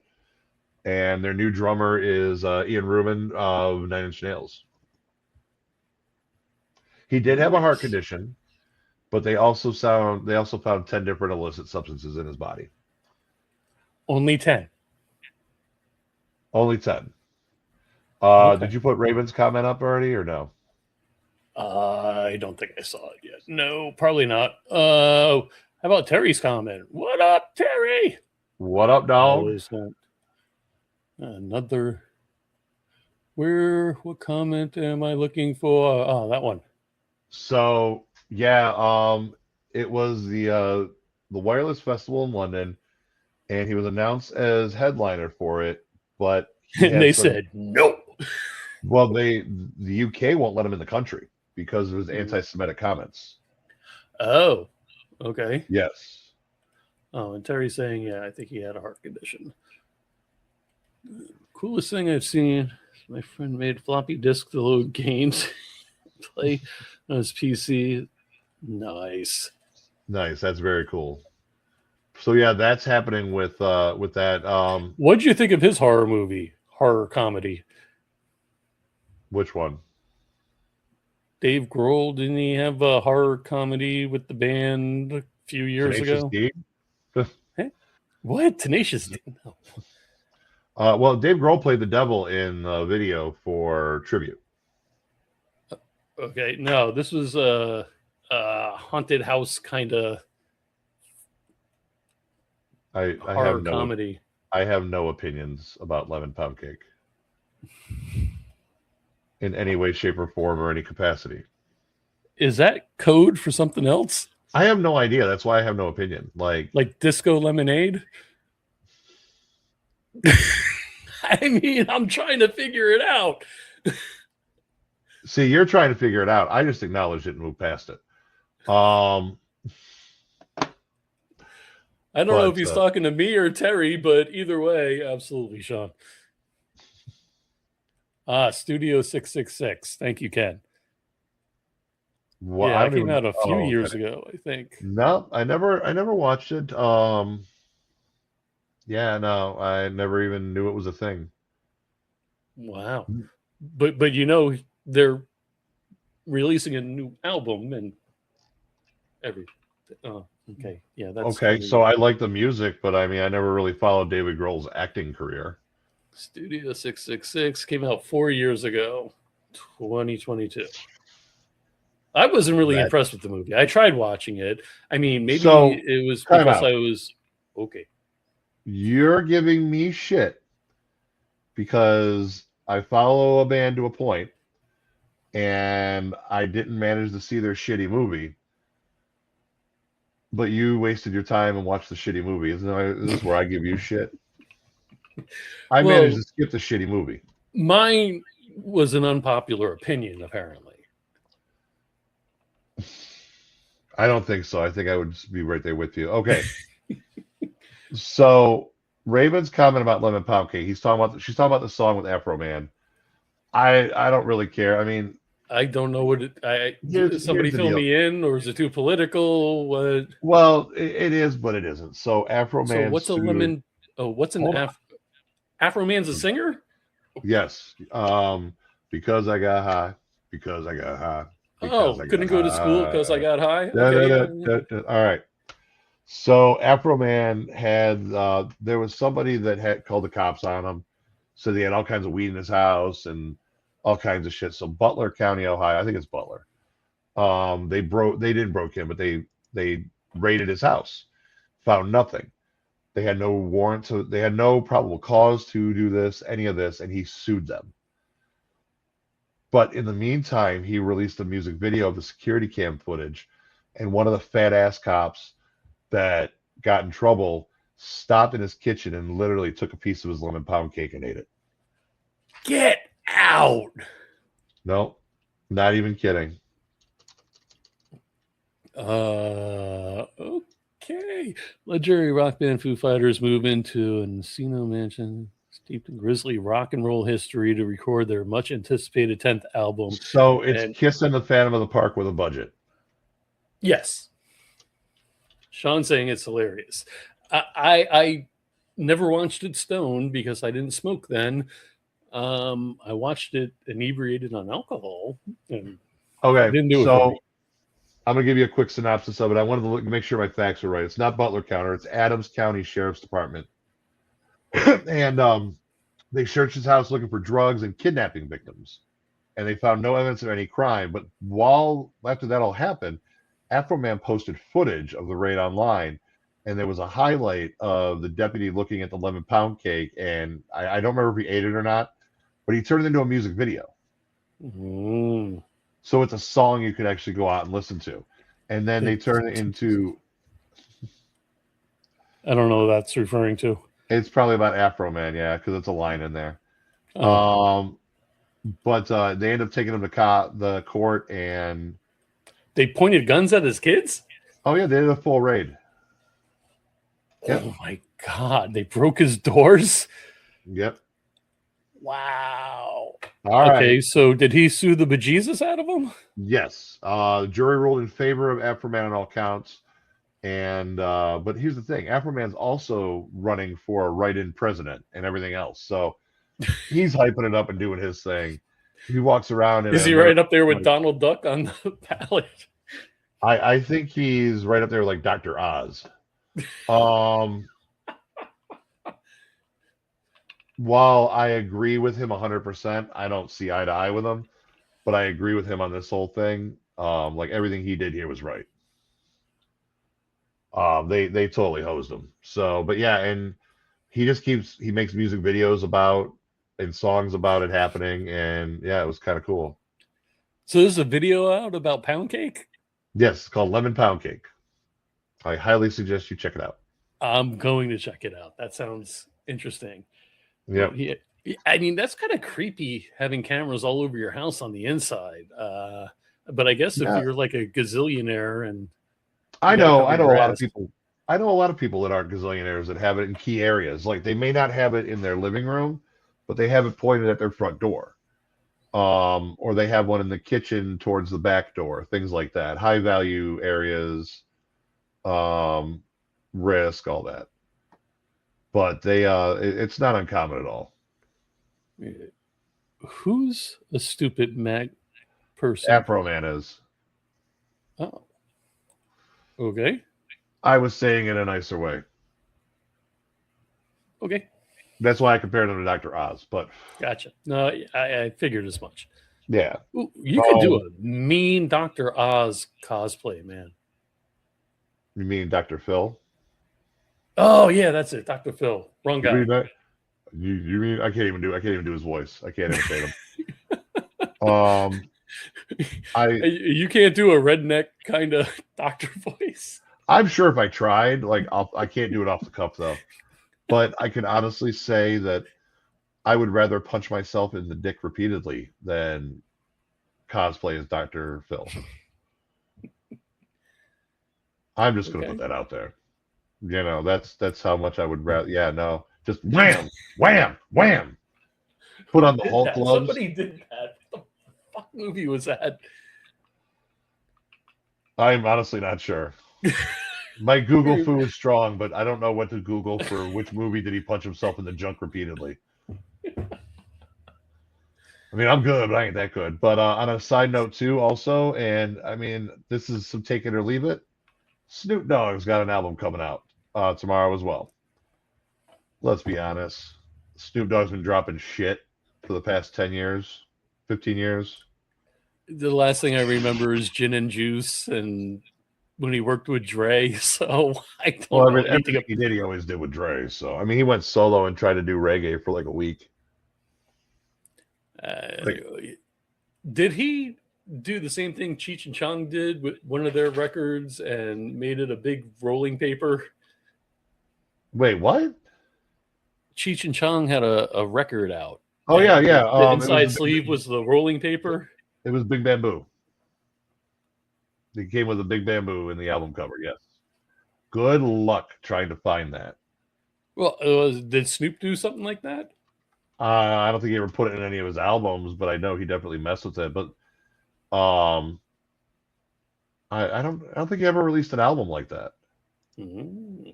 and their new drummer is Ian Rubin of 9 Inch Nails. He did have a heart condition, but they also found 10 different illicit substances in his body. Only 10. Only 10. Okay. Did you put Raven's comment up already or no? I don't think I saw it yet. No, probably not. How about Terry's comment? What up, Terry? What up, dog? Always want another. What comment am I looking for? Oh, that one. So yeah, it was the Wireless Festival in London, and he was announced as headliner for it, but they said no. Well, the UK won't let him in the country because of his anti-Semitic comments. Oh, okay. Yes. Oh, and Terry's saying, yeah, I think he had a heart condition. Coolest thing I've seen. My friend made floppy disk to load games, play on his PC. Nice. That's very cool. So yeah, that's happening with that. What'd you think of his horror comedy? Which one? Dave Grohl, didn't he have a horror comedy with the band a few years ago? D? Hey? What? Tenacious D? No. Well, Dave Grohl played the devil in a video for Tribute. Okay, no, this was a haunted house kind of horror comedy. I have no opinions about Lemon Pound Cake in any way, shape, or form, or any capacity. Is that code for something else? I have no idea. That's why I have no opinion. Like Disco Lemonade? I mean, I'm trying to figure it out. See, you're trying to figure it out. I just acknowledged it and moved past it. I don't know if he's talking to me or Terry, but either way, absolutely, Sean. Studio 666. Thank you, Ken. Well, yeah, it came out a few years ago, I think. No, I never watched it. Yeah, no, I never even knew it was a thing. Wow. But you know, they're releasing a new album and everything. Okay, yeah, that's okay. So I like the music, but I mean, I never really followed David Grohl's acting career. Studio 666 came out 4 years ago, 2022. I wasn't really impressed with the movie. I tried watching it. I mean, maybe it was because I was okay. You're giving me shit because I follow a band to a point, and I didn't manage to see their shitty movie. But you wasted your time and watched the shitty movie. Isn't this where I give you shit? I managed to skip the shitty movie. Mine was an unpopular opinion, apparently. I don't think so. I think I would be right there with you. Okay. So Raven's comment about Lemon Pound Cake. She's talking about the song with Afro Man. I don't really care. I mean, I don't know what somebody fill me in, or is it too political? What? Well, it is, but it isn't. So Afro Man. So what's a lemon? Oh, what's an Afro Man's a singer? Yes. Because I got high. Because I got high. Couldn't go to school because I got high. All right. So Afro Man had there was somebody that had called the cops on him. So they had all kinds of weed in his house and all kinds of shit. So Butler County, Ohio, I think it's Butler. They didn't break him, but they raided his house, found nothing. They had no warrant, so they had no probable cause to do this, any of this, and he sued them. But in the meantime, he released a music video of the security cam footage, and one of the fat ass cops that got in trouble stopped in his kitchen and literally took a piece of his lemon pound cake and ate it. Get out! No, not even kidding. Okay. Legendary rock band Foo Fighters move into an Encino mansion steeped in grisly rock and roll history to record their much anticipated 10th album. So it's Kissing the Phantom of the Park with a budget. Yes. Sean saying it's hilarious. I never watched it stoned because I didn't smoke then. I watched it inebriated on alcohol. And okay, didn't do so it I'm going to give you a quick synopsis of it. I wanted to make sure my facts are right. It's not Butler County. It's Adams County Sheriff's Department. And they searched his house looking for drugs and kidnapping victims. And they found no evidence of any crime. But after that all happened, Afro Man posted footage of the raid online. And there was a highlight of the deputy looking at the lemon pound cake. And I don't remember if he ate it or not, but he turned it into a music video. Mm. So it's a song you could actually go out and listen to. And then they turn it into... I don't know what that's referring to. It's probably about Afro Man, yeah, because it's a line in there. Oh. But they end up taking him to the court, and... They pointed guns at his kids? Oh, yeah, they did a full raid. Yep. Oh, my God. They broke his doors? Yep. Wow. All okay, right. so did he sue the bejesus out of him? Yes. Jury ruled in favor of Afro Man on all counts. And but here's the thing: Afro Man's also running for a write-in president and everything else. So he's hyping it up and doing his thing. He walks around. Is he right up there with Donald Duck on the ballot? I think he's right up there with like Dr. Oz. While I agree with him 100%, I don't see eye to eye with him, but I agree with him on this whole thing. Like everything he did here was right. They totally hosed him. So, but yeah, and he makes music videos about and songs about it happening, and yeah, it was kind of cool. So there's a video out about pound cake? Yes, it's called Lemon Pound Cake. I highly suggest you check it out. I'm going to check it out. That sounds interesting. Yeah. I mean, that's kind of creepy having cameras all over your house on the inside. But I guess if you're like a gazillionaire and I know a lot of people. I know a lot of people that aren't gazillionaires that have it in key areas. Like they may not have it in their living room, but they have it pointed at their front door. Or they have one in the kitchen towards the back door, things like that. High value areas, risk, all that. But it's not uncommon at all. Who's a stupid person? Afro Man is. Oh. Okay. I was saying it in a nicer way. Okay. That's why I compared him to Dr. Oz, but Gotcha. No, I figured as much. yeah. Ooh, you could do a mean Dr. Oz cosplay, man. You mean Dr. Phil? Oh yeah, that's it. Dr. Phil. Wrong guy. You mean I can't even do his voice. I can't imitate him. You can't do a redneck kind of doctor voice. I'm sure if I tried, like I can't do it off the cuff though. But I can honestly say that I would rather punch myself in the dick repeatedly than cosplay as Dr. Phil. I'm just going to put that out there. You know, that's how much I would rather. Yeah, no, just wham, wham, wham. Put on the Hulk gloves. Somebody did that. What the fuck movie was that? I'm honestly not sure. My Google foo is strong, but I don't know what to Google for which movie did he punch himself in the junk repeatedly. I mean, I'm good, but I ain't that good. But on a side note, too, also, and I mean, this is some take it or leave it. Snoop Dogg's got an album coming out tomorrow as well. Let's be honest. Snoop Dogg's been dropping shit for the past 10 years, 15 years. The last thing I remember is Gin and Juice and when he worked with Dre. So I don't know. Everything he did, he always did with Dre. So, I mean, he went solo and tried to do reggae for like a week. Did he do the same thing Cheech and Chong did with one of their records and made it a big rolling paper? Wait, what? Cheech and Chong had a record out. Oh, yeah. The inside sleeve was the rolling paper. It was Big Bamboo. They came with a Big Bamboo in the album cover, yes. Good luck trying to find that. Well, did Snoop do something like that? I don't think he ever put it in any of his albums, but I know he definitely messed with it. But I don't think he ever released an album like that. Mm-hmm.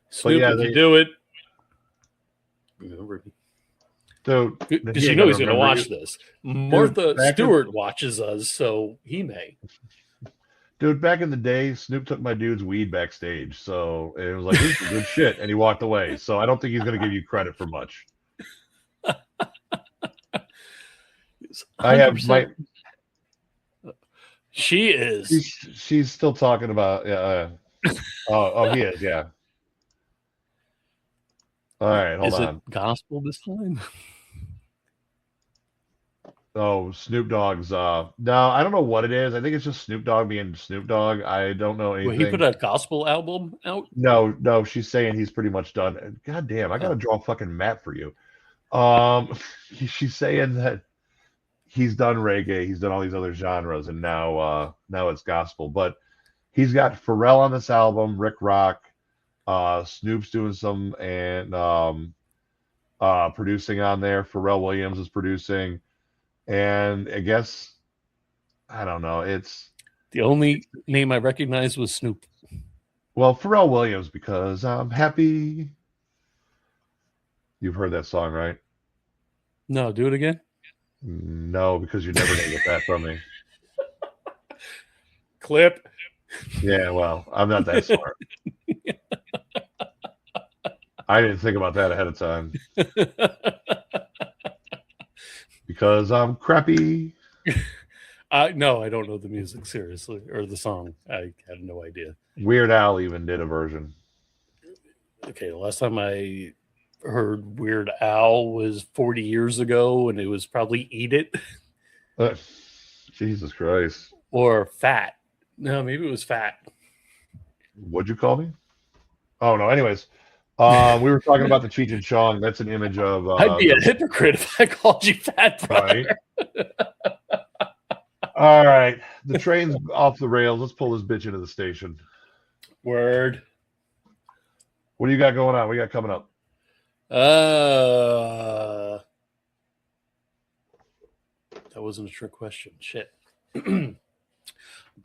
Snoop, if you do it, remember me. Dude, because you know he's going to watch this. Martha Stewart watches us, so he may. Dude, back in the day, Snoop took my dude's weed backstage, so it was like, this is good shit, and he walked away. So I don't think he's going to give you credit for much. I have my. She is. She's still talking about. He is. Yeah. All right, hold on. Is it gospel this time? Oh, Snoop Dogg's. No, I don't know what it is. I think it's just Snoop Dogg being Snoop Dogg. I don't know anything. Well, he put a gospel album out? No. She's saying he's pretty much done. God damn, I got to draw a fucking map for you. She's saying that he's done reggae, he's done all these other genres, and now it's gospel. But he's got Pharrell on this album, Rick Rock, Snoop's doing some and producing on there. Pharrell Williams is producing, and I guess I don't know. It's the only name I recognized was Snoop. Well, Pharrell Williams, because I'm happy. You've heard that song, right? No, do it again. No, because you're never gonna get that from me. Clip. Yeah, well, I'm not that smart. I didn't think about that ahead of time. Because I'm crappy. No, I don't know the music seriously, or the song. I have no idea. Weird Al even did a version. Okay, the last time I heard Weird Al was 40 years ago, and it was probably Eat It. Jesus Christ. Or Fat. No, maybe it was Fat. What'd you call me? Oh, no. Anyways, we were talking about the Cheech and Chong. That's an image of... I'd be a hypocrite if I called you Fat, brother. Right? All right. The train's off the rails. Let's pull this bitch into the station. Word. What do you got going on? What do you got coming up? That wasn't a trick question. Shit.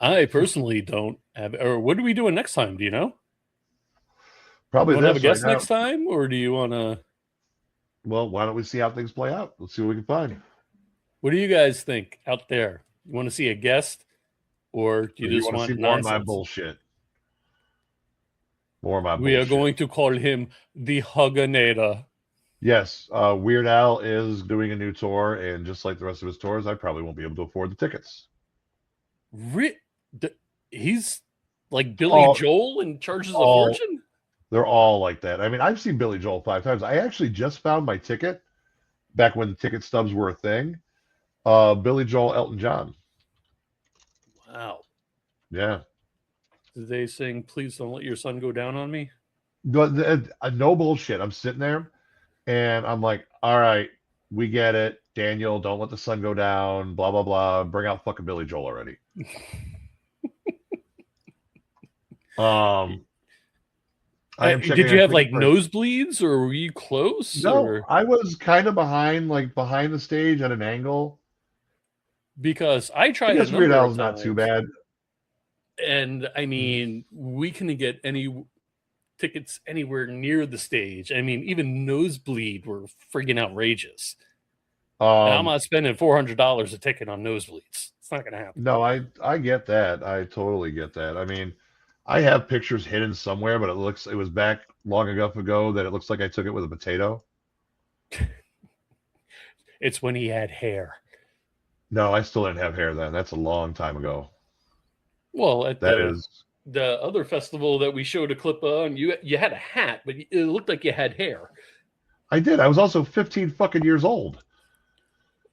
I personally don't have. Or what are we doing next time? Do you know? Probably have a guest next time, or do you want to? Well, why don't we see how things play out? Let's see what we can find. What do you guys think out there? You want to see a guest, or do you just want to want see more of my nonsense? bullshit? More of my We bullshit. are going to call him the Huganator. Yes, Weird Al is doing a new tour, and just like the rest of his tours, I probably won't be able to afford the tickets. He's like Billy Joel and charges a fortune? They're all like that. I mean, I've seen Billy Joel 5 times. I actually just found my ticket back when ticket stubs were a thing. Billy Joel, Elton John. Wow. Yeah. Did they sing "Please Don't Let Your Sun Go Down on Me"? No bullshit. I'm sitting there, and I'm like, all right, we get it. Daniel, don't let the sun go down. Blah, blah, blah. Bring out fucking Billy Joel already. Did you have like nosebleeds, or were you close? No, or? I was kind of behind the stage at an angle. Because I tried. I guess Weird Al's not too bad. And I mean, we couldn't get any tickets anywhere near the stage. I mean, even nosebleed were friggin' outrageous. And I'm not spending $400 a ticket on nosebleeds. It's not gonna happen. No, I get that. I totally get that. I mean, I have pictures hidden somewhere, but it was back long enough ago that it looks like I took it with a potato. It's when he had hair. No, I still didn't have hair then. That's a long time ago. Well, at the other festival that we showed a clip on, you had a hat, but it looked like you had hair. I did. I was also 15 fucking years old.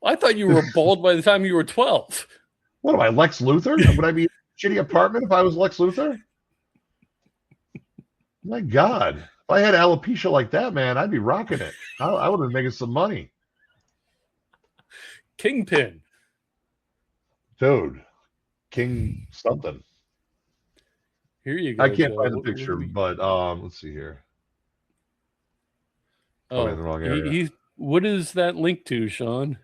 I thought you were bald by the time you were 12. What am I, Lex Luthor? Would I be in a shitty apartment if I was Lex Luthor? My God. If I had alopecia like that, man, I'd be rocking it. I would have been making some money. Kingpin. Dude. King something. Here you go. I can't find the picture, but let's see here. Oh, in the wrong area. What is that link to, Sean?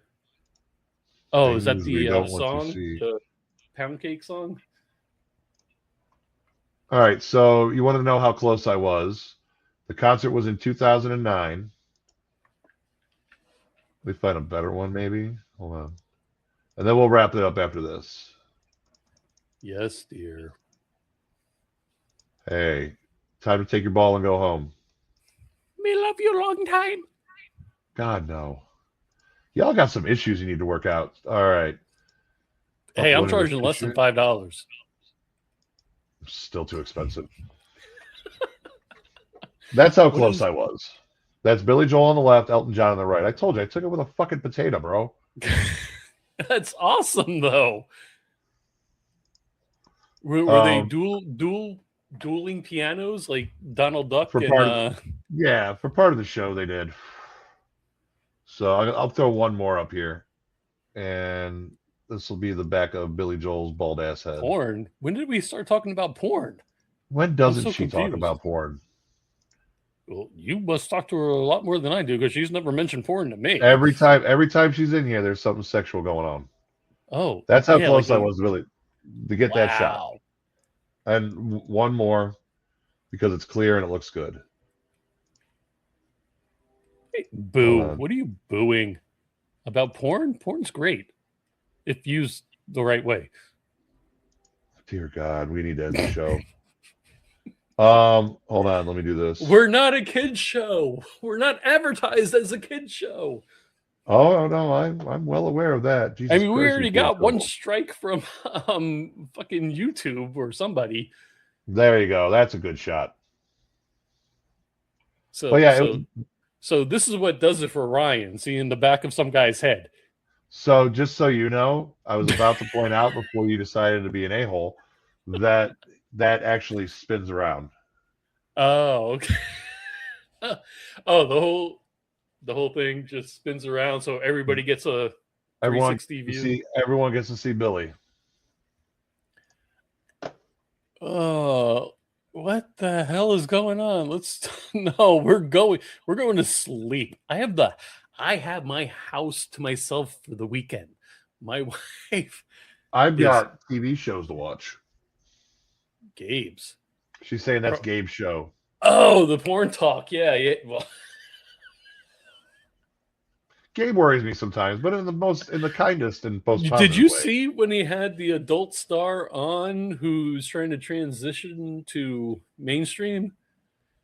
Oh, is that the song? The Pound Cake song? All right, so you want to know how close I was. The concert was in 2009. Let me find a better one, maybe. Hold on. And then we'll wrap it up after this. Yes, dear. Hey, time to take your ball and go home. Me love you long time. God, no. Y'all got some issues you need to work out. All right. Hey, I'm charging less than $5. Still too expensive. That's how close I was. That's Billy Joel on the left, Elton John on the right. I told you, I took it with a fucking potato, bro. That's awesome, though. Were they dueling pianos like Donald Duck? Yeah, for part of the show they did. So I'll throw one more up here, and this will be the back of Billy Joel's bald ass head. Porn? When did we start talking about porn? When doesn't she talk about porn? Well, you must talk to her a lot more than I do because she's never mentioned porn to me. Every time she's in here, there's something sexual going on. Oh, that's how close I was really to get that shot. And one more because it's clear and it looks good. Hey, boo! What are you booing about porn? Porn's great if used the right way. Dear God, we need to end the show. Hold on, let me do this. We're not a kid show. We're not advertised as a kid show. Oh no, I'm well aware of that. Jesus Christ, we already got one strike from fucking YouTube or somebody. There you go. That's a good shot. So So this is what does it for Ryan, seeing the back of some guy's head. So just so you know, I was about to point out before you decided to be an a-hole that actually spins around. Oh, okay. Oh, the whole thing just spins around, so everybody gets a 360 view. Everyone gets to see Billy. Oh. What the hell is going on? We're going to sleep. I have my house to myself for the weekend. My wife. I've got TV shows to watch. Gabe's. She's saying that's Gabe's show. Oh, the porn talk. Yeah. Well, Gabe worries me sometimes, but in the kindest and most positive Did you way. see when he had the adult star on who's trying to transition to mainstream?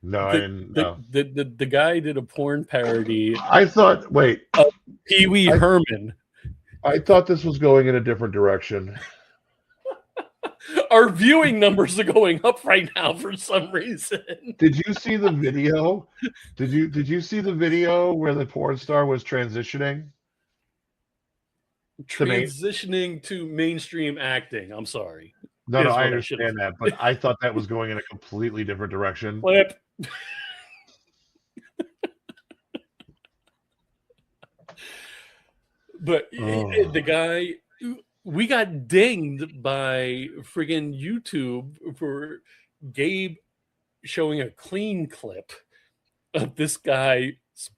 No, I didn't. No. The guy did a porn parody. I thought. Wait. Pee Wee Herman. I thought this was going in a different direction. Our viewing numbers are going up right now for some reason. Did you see the video? Did you see the video where the porn star was transitioning? Transitioning to mainstream acting. I'm sorry. No, I understand that, but I thought that was going in a completely different direction. Flip. But the guy, we got dinged by friggin' YouTube for Gabe showing a clean clip of this guy's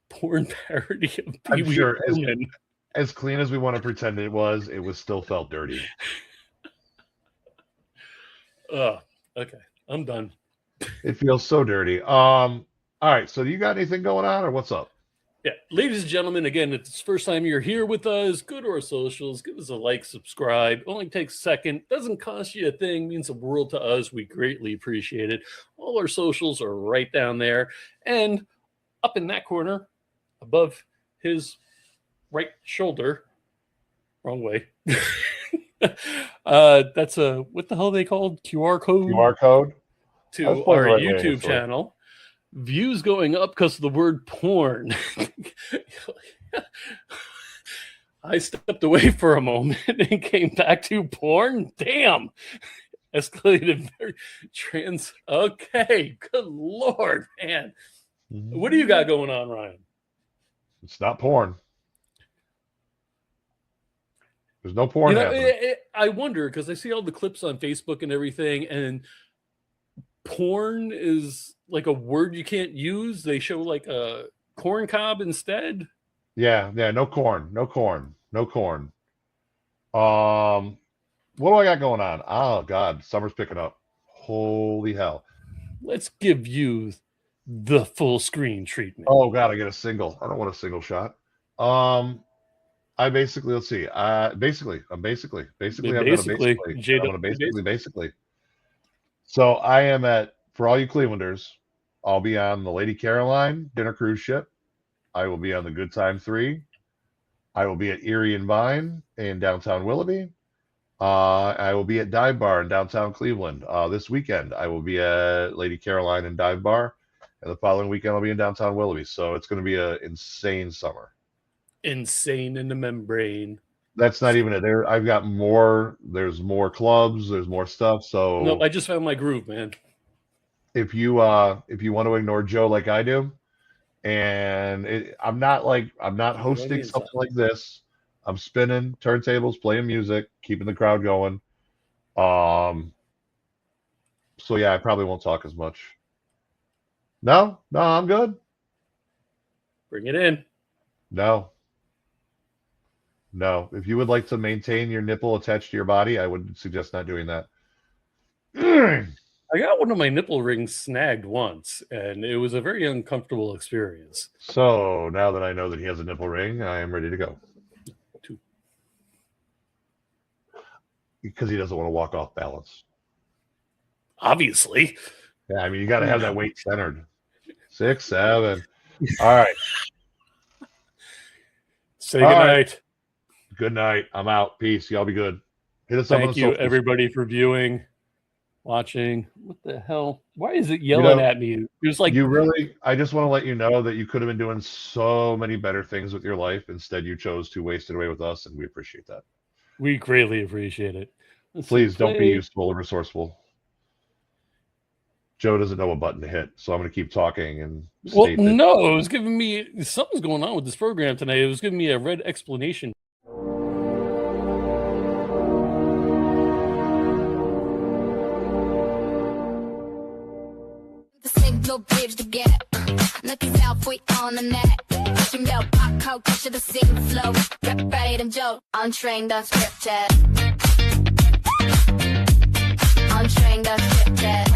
porn parody of Pee Wee Herman. As clean as we want to pretend it was still felt dirty. Okay, I'm done. It feels so dirty. All right, so do you got anything going on, or what's up? Yeah, ladies and gentlemen, again, if it's the first time you're here with us, go to our socials, give us a like, subscribe. Only takes a second, doesn't cost you a thing, means the world to us. We greatly appreciate it. All our socials are right down there, and up in that corner, above his right shoulder, wrong way. That's a, what the hell are they called? QR code? QR code? To our YouTube channel. Views going up because of the word porn. I stepped away for a moment and came back to porn. Damn. Escalated very okay. Good Lord, man. What do you got going on, Ryan? It's not porn. There's no porn happening. I wonder, because I see all the clips on Facebook and everything, and porn is like a word you can't use. They show like a corn cob instead. Yeah, no corn. What do I got going on? Oh God, summer's picking up. Holy hell. Let's give you the full screen treatment. Oh God, I get a single. I don't want a single shot. I basically, let's see. Basically. So I am at, for all you Clevelanders, I'll be on the Lady Caroline dinner cruise ship. I will be on the Good Time 3. I will be at Erie and Vine in downtown Willoughby. I will be at Dive Bar in downtown Cleveland. This weekend, I will be at Lady Caroline and Dive Bar. And the following weekend, I'll be in downtown Willoughby. So it's going to be an insane summer. Insane in the membrane. That's not even it. I've got more. There's more clubs. There's more stuff. So no, I just found my groove, man. If you want to ignore Joe like I do, and I'm not hosting something like this. I'm spinning turntables, playing music, keeping the crowd going. So yeah, I probably won't talk as much. No, I'm good. Bring it in. No. If you would like to maintain your nipple attached to your body, I would suggest not doing that. I got one of my nipple rings snagged once, and it was a very uncomfortable experience. So now that I know that he has a nipple ring, I am ready to go. Because he doesn't want to walk off balance. Obviously. Yeah, I mean, you got to have that weight centered. 6, 7. All right. Say good night. Good night. I'm out. Peace. Y'all be good. Hit us up on the Thank you, socials. everybody, for viewing, watching. What the hell? Why is it yelling at me? It was like I just want to let you know that you could have been doing so many better things with your life. Instead, you chose to waste it away with us, and we appreciate that. We greatly appreciate it. Please don't be useful or resourceful. Joe doesn't know what button to hit, so I'm going to keep talking and it was giving me something's going on with this program tonight. It was giving me a red explanation. The signal bridge to get nothing's halfway on the net. Pushing out pop code, to the scene flow. Right and Joe, untrained, unscripted. Untrained, unscripted.